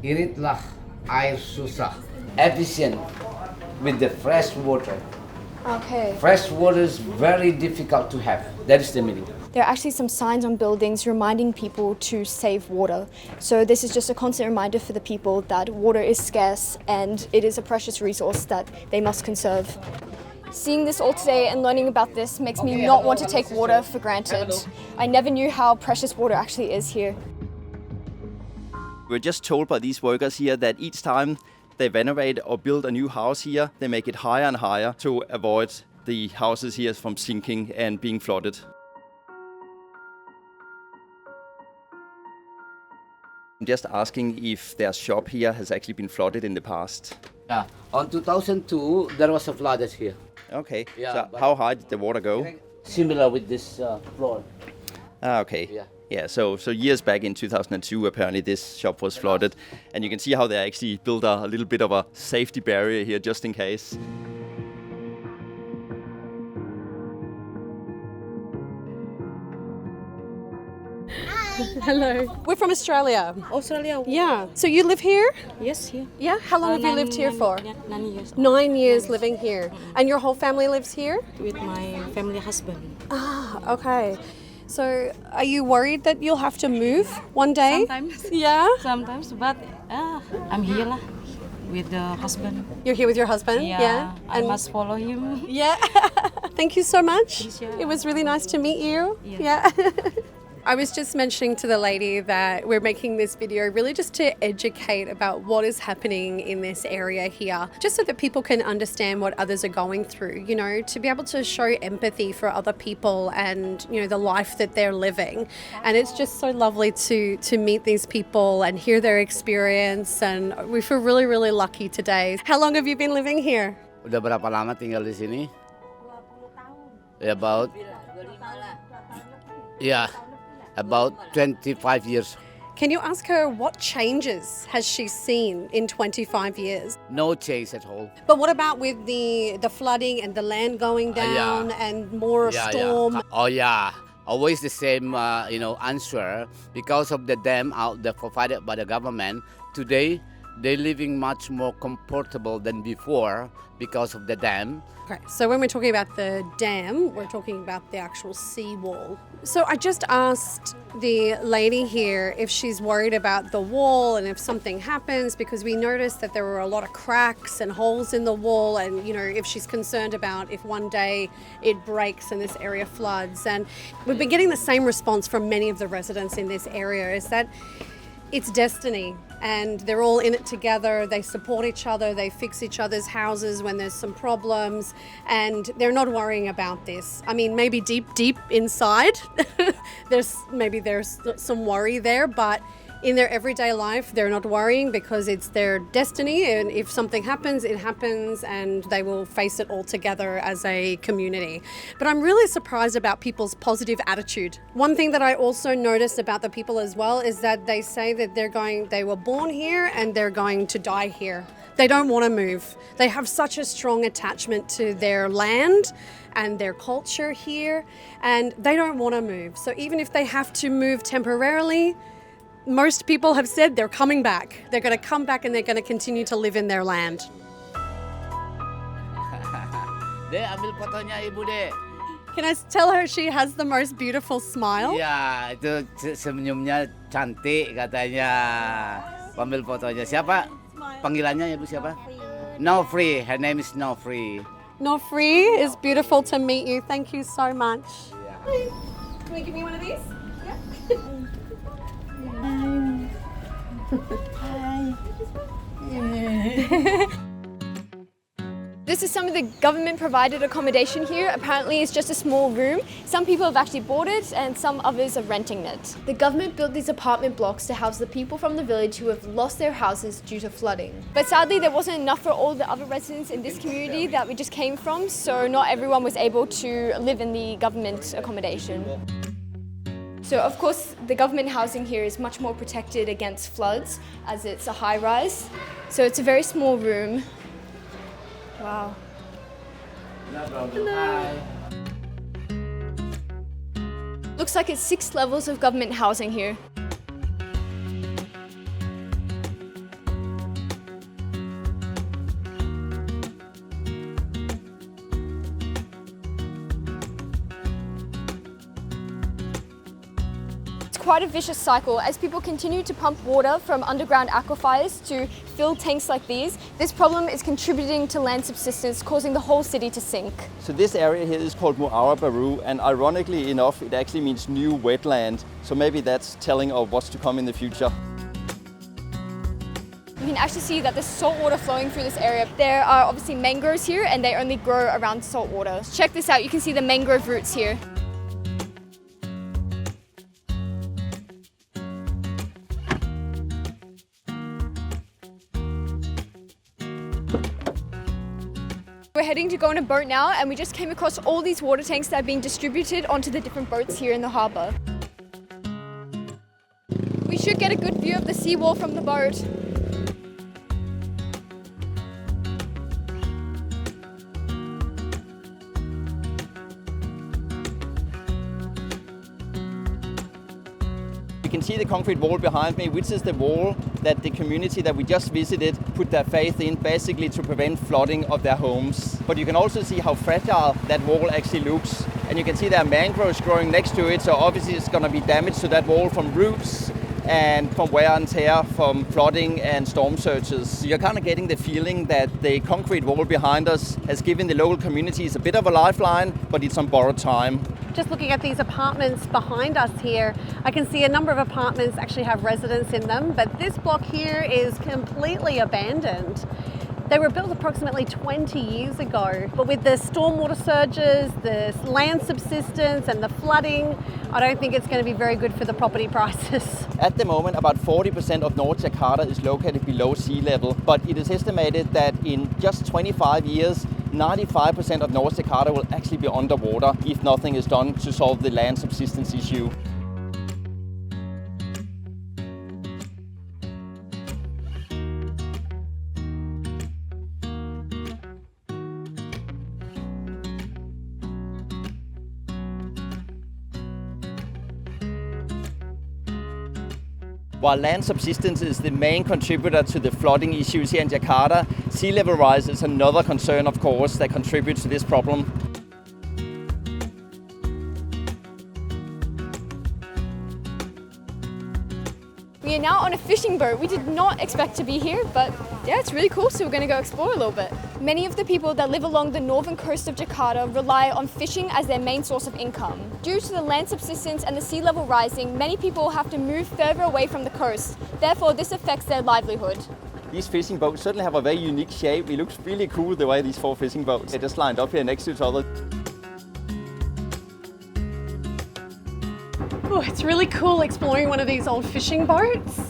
Iritlah air susah, efficient with the fresh water. Okay. Fresh water is very difficult to have. That is the meaning. There are actually some signs on buildings reminding people to save water. So this is just a constant reminder for the people that water is scarce and it is a precious resource that they must conserve. Seeing this all today and learning about this makes me not want to take water for granted. I never knew how precious water actually is here. We're just told by these workers here that each time they renovate or build a new house here, they make it higher and higher to avoid the houses here from sinking and being flooded. I'm just asking if their shop here has actually been flooded in the past. Yeah, on 2002 there was a flood here. Okay, Yeah, so how high did the water go? Similar with this floor. Okay. Yeah, so years back in 2002, apparently this shop was flooded. And you can see how they actually built a little bit of a safety barrier here just in case. Hello. We're from Australia. Australia. Yeah. So you live here? Yes, here. Yeah. How long have you lived here for? 9 years. 9 years living here. And your whole family lives here? With my family husband. Ah, okay. So are you worried that you'll have to move one day? Sometimes. Yeah? Sometimes, but I'm here lah with the husband. You're here with your husband? Yeah. I must follow him. Yeah. Thank you so much. Sure. It was really nice to meet you. Yeah. I was just mentioning to the lady that we're making this video really just to educate about what is happening in this area here, just so that people can understand what others are going through, you know, to be able to show empathy for other people and, you know, the life that they're living. And it's just so lovely to meet these people and hear their experience, and we feel really, really lucky today. How long have you been living here? Udah berapa lama tinggal di sini? About 25 years. Can you ask her what changes has she seen in 25 years? No change at all. But what about with the flooding and the land going down and more storm? Yeah. Oh yeah, always the same answer. Because of the dam out there provided by the government, today they're living much more comfortable than before because of the dam. Okay, so when we're talking about the dam, we're talking about the actual seawall. So I just asked the lady here if she's worried about the wall and if something happens, because we noticed that there were a lot of cracks and holes in the wall, and, you know, if she's concerned about if one day it breaks and this area floods. And we've been getting the same response from many of the residents in this area, is that it's destiny and they're all in it together. They support each other, they fix each other's houses when there's some problems, and they're not worrying about this. I mean, maybe deep inside there's some worry there, but in their everyday life they're not worrying because it's their destiny, and if something happens, it happens, and they will face it all together as a community. But I'm really surprised about people's positive attitude. One thing that I also noticed about the people as well is that they say that they were born here and they're going to die here. They don't want to move. They have such a strong attachment to their land and their culture here, and they don't want to move. So even if they have to move temporarily, most people have said they're coming back. They're going to come back and they're going to continue to live in their land. Dek, ambil fotonya ibu, Dek. Can I tell her she has the most beautiful smile? Iya, itu senyumnya cantik katanya. Ambil fotonya. Siapa? Panggilannya ibu siapa? No Free. Her name is No Free. No Free is beautiful to meet you. Thank you so much. Yeah. Can you give me one of these? Yeah. This is some of the government provided accommodation here. Apparently it's just a small room. Some people have actually bought it and some others are renting it. The government built these apartment blocks to house the people from the village who have lost their houses due to flooding. But sadly there wasn't enough for all the other residents in this community that we just came from, so not everyone was able to live in the government accommodation. So of course the government housing here is much more protected against floods as it's a high rise. So it's a very small room. Wow. Hello. Looks like it's 6 levels of government housing here. Quite a vicious cycle as people continue to pump water from underground aquifers to fill tanks like these. This problem is contributing to land subsidence, causing the whole city to sink. So this area here is called Malioboro, and ironically enough, it actually means new wetland. So maybe that's telling of what's to come in the future. You can actually see that there's salt water flowing through this area. There are obviously mangroves here and they only grow around salt water. Check this out, you can see the mangrove roots here. We're heading to go on a boat now, and we just came across all these water tanks that are being distributed onto the different boats here in the harbour. We should get a good view of the seawall from the boat. You can see the concrete wall behind me, which is the wall that the community that we just visited put their faith in, basically to prevent flooding of their homes. But you can also see how fragile that wall actually looks. And you can see there are mangroves growing next to it, so obviously it's going to be damage to that wall from roots and from wear and tear from flooding and storm surges. You're kind of getting the feeling that the concrete wall behind us has given the local communities a bit of a lifeline, but it's on borrowed time. Just looking at these apartments behind us here, I can see a number of apartments actually have residents in them, but this block here is completely abandoned. They were built approximately 20 years ago, but with the stormwater surges, the land subsidence and the flooding, I don't think it's going to be very good for the property prices. At the moment, about 40% of North Jakarta is located below sea level, but it is estimated that in just 25 years, 95% of North Jakarta will actually be underwater if nothing is done to solve the land subsidence issue. While land subsidence is the main contributor to the flooding issues here in Jakarta, sea level rise is another concern, of course, that contributes to this problem. We are now on a fishing boat. We did not expect to be here, but yeah, it's really cool, so we're going to go explore a little bit. Many of the people that live along the northern coast of Jakarta rely on fishing as their main source of income. Due to the land subsidence and the sea level rising, many people have to move further away from the coast. Therefore, this affects their livelihood. These fishing boats certainly have a very unique shape. It looks really cool the way these 4 fishing boats are just lined up here next to each other. Oh, it's really cool exploring one of these old fishing boats.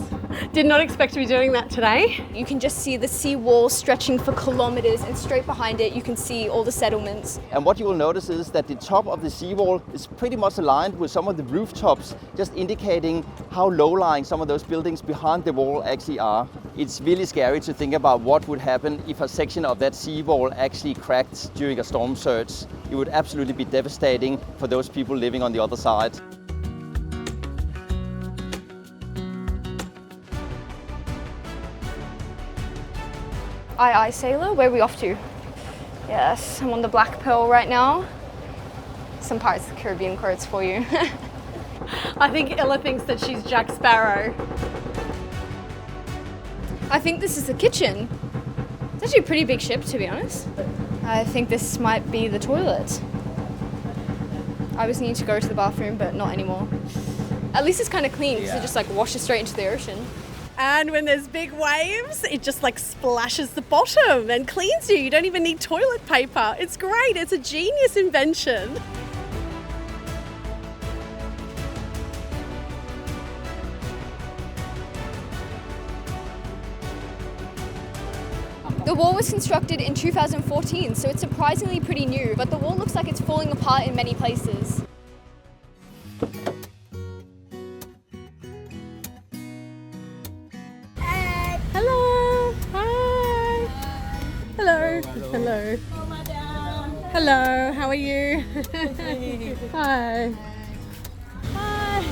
Did not expect to be doing that today. You can just see the sea wall stretching for kilometers, and straight behind it you can see all the settlements. And what you will notice is that the top of the seawall is pretty much aligned with some of the rooftops, just indicating how low-lying some of those buildings behind the wall actually are. It's really scary to think about what would happen if a section of that seawall actually cracked during a storm surge. It would absolutely be devastating for those people living on the other side. Aye, sailor, where are we off to? Yes, I'm on the Black Pearl right now. Some Pirates of the Caribbean quotes for you. I think Ella thinks that she's Jack Sparrow. I think this is the kitchen. It's actually a pretty big ship, to be honest. I think this might be the toilet. I was needing to go to the bathroom, but not anymore. At least it's kind of clean, because it just like washes straight into the ocean. And when there's big waves, it just like splashes the bottom and cleans you. You don't even need toilet paper. It's great. It's a genius invention. The wall was constructed in 2014, so it's surprisingly pretty new, but the wall looks like it's falling apart in many places. Hello. Hi. Hello. Hello. Hello. How are you? Hi. Hi.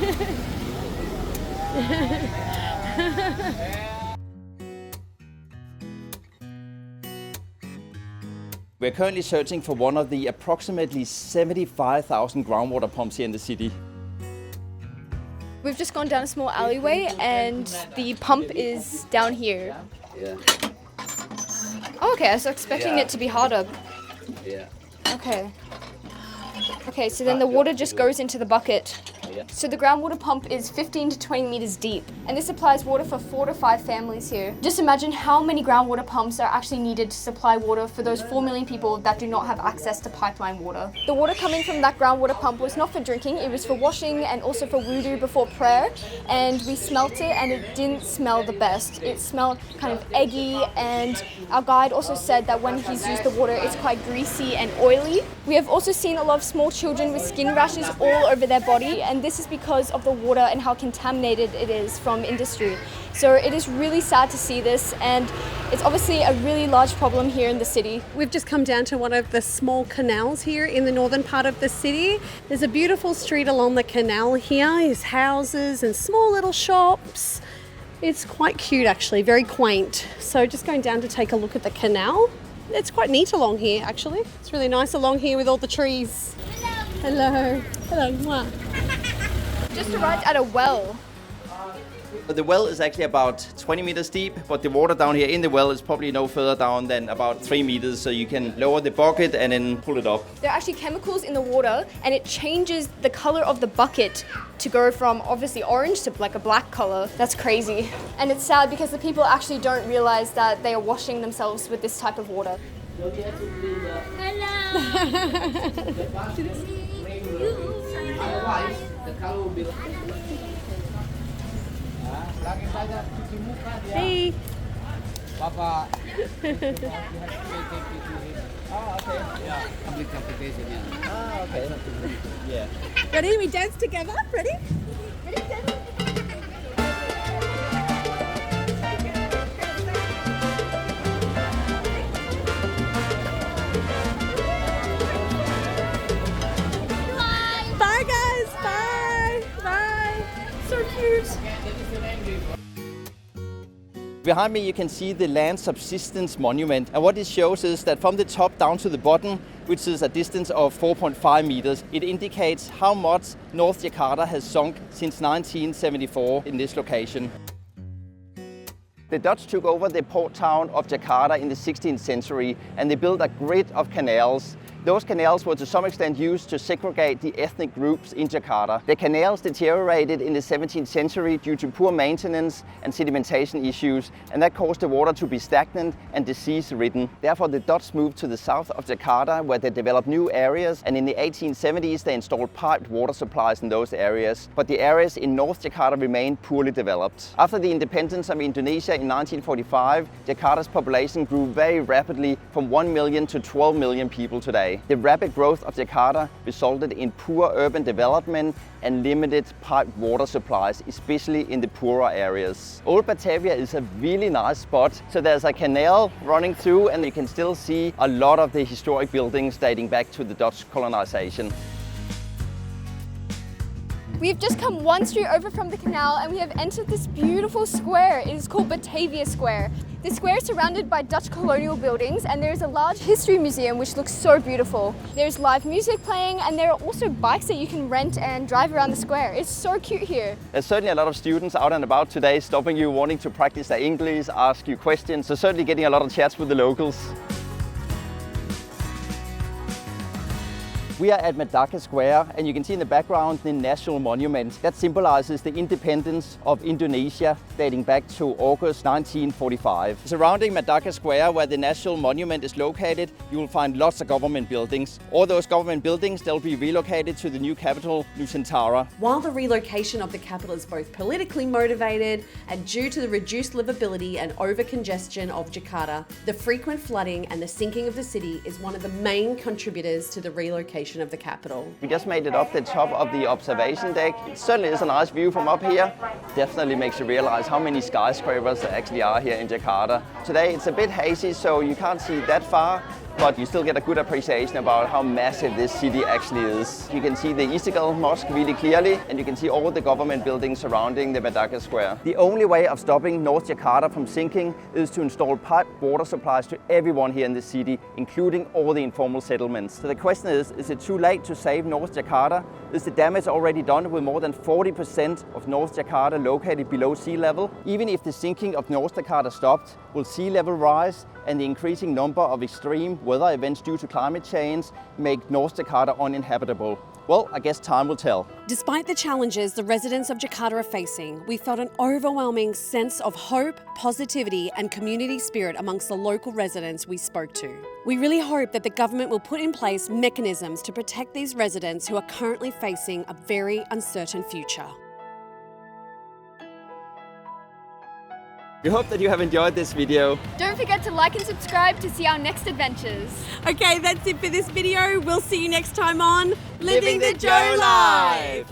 We're currently searching for one of the approximately 75,000 groundwater pumps here in the city. We've just gone down a small alleyway and the pump is down here. Yeah. Oh, okay, I was expecting it to be harder. Yeah. Okay. Okay, so then the water just goes into the bucket. So the groundwater pump is 15 to 20 meters deep, and this supplies water for 4 to 5 families here. Just imagine how many groundwater pumps are actually needed to supply water for those 4 million people that do not have access to pipeline water. The water coming from that groundwater pump was not for drinking, it was for washing and also for wudu before prayer, and we smelt it and it didn't smell the best. It smelled kind of eggy, and our guide also said that when he's used the water it's quite greasy and oily. We have also seen a lot of small children with skin rashes all over their body, and this is because of the water and how contaminated it is from industry. So it is really sad to see this, and it's obviously a really large problem here in the city. We've just come down to one of the small canals here in the northern part of the city. There's a beautiful street along the canal here. There's houses and small little shops. It's quite cute actually, very quaint. So just going down to take a look at the canal. It's quite neat along here actually. It's really nice along here with all the trees. Hello. Hello. Hello. Just arrived at a well. The well is actually about 20 meters deep, but the water down here in the well is probably no further down than about 3 meters, so you can lower the bucket and then pull it up. There are actually chemicals in the water, and it changes the color of the bucket to go from obviously orange to like a black color. That's crazy. And it's sad because the people actually don't realize that they are washing themselves with this type of water. Hey. Papa. Yeah. Ready? We dance together? Ready? Ready? Dance. Bye guys. Bye. Bye. So cute. Behind me you can see the Land Subsistence Monument, and what this shows is that from the top down to the bottom, which is a distance of 4.5 meters, it indicates how much North Jakarta has sunk since 1974 in this location. The Dutch took over the port town of Jakarta in the 16th century, and they built a grid of canals. Those canals were to some extent used to segregate the ethnic groups in Jakarta. The canals deteriorated in the 17th century due to poor maintenance and sedimentation issues, and that caused the water to be stagnant and disease-ridden. Therefore, the Dutch moved to the south of Jakarta, where they developed new areas, and in the 1870s they installed piped water supplies in those areas. But the areas in North Jakarta remained poorly developed. After the independence of Indonesia in 1945, Jakarta's population grew very rapidly from 1 million to 12 million people today. The rapid growth of Jakarta resulted in poor urban development and limited piped water supplies, especially in the poorer areas. Old Batavia is a really nice spot. So there's a canal running through, and you can still see a lot of the historic buildings dating back to the Dutch colonization. We've just come one street over from the canal and we have entered this beautiful square. It is called Batavia Square. The square is surrounded by Dutch colonial buildings, and there is a large history museum which looks so beautiful. There's live music playing, and there are also bikes that you can rent and drive around the square. It's so cute here. There's certainly a lot of students out and about today stopping you, wanting to practice their English, ask you questions, so certainly getting a lot of chats with the locals. We are at Braga Square, and you can see in the background the national monument that symbolizes the independence of Indonesia dating back to August 1945. Surrounding Braga Square, where the national monument is located, you will find lots of government buildings. All those government buildings, they'll be relocated to the new capital, Nusantara. While the relocation of the capital is both politically motivated and due to the reduced livability and over-congestion of Jakarta, the frequent flooding and the sinking of the city is one of the main contributors to the relocation of the capital. We just made it up the top of the observation deck. It certainly is a nice view from up here. Definitely makes you realize how many skyscrapers there actually are here in Jakarta. Today it's a bit hazy, so you can't see that far, but you still get a good appreciation about how massive this city actually is. You can see the Istiqlal Mosque really clearly, and you can see all the government buildings surrounding the Braga Square. The only way of stopping North Jakarta from sinking is to install piped water supplies to everyone here in the city, including all the informal settlements. So the question is it too late to save North Jakarta? Is the damage already done with more than 40% of North Jakarta located below sea level? Even if the sinking of North Jakarta stopped, will sea level rise and the increasing number of extreme weather events due to climate change make North Jakarta uninhabitable? Well, I guess time will tell. Despite the challenges the residents of Jakarta are facing, we felt an overwhelming sense of hope, positivity and community spirit amongst the local residents we spoke to. We really hope that the government will put in place mechanisms to protect these residents who are currently facing a very uncertain future. We hope that you have enjoyed this video. Don't forget to like and subscribe to see our next adventures. Okay, that's it for this video. We'll see you next time on Living the Joe Life.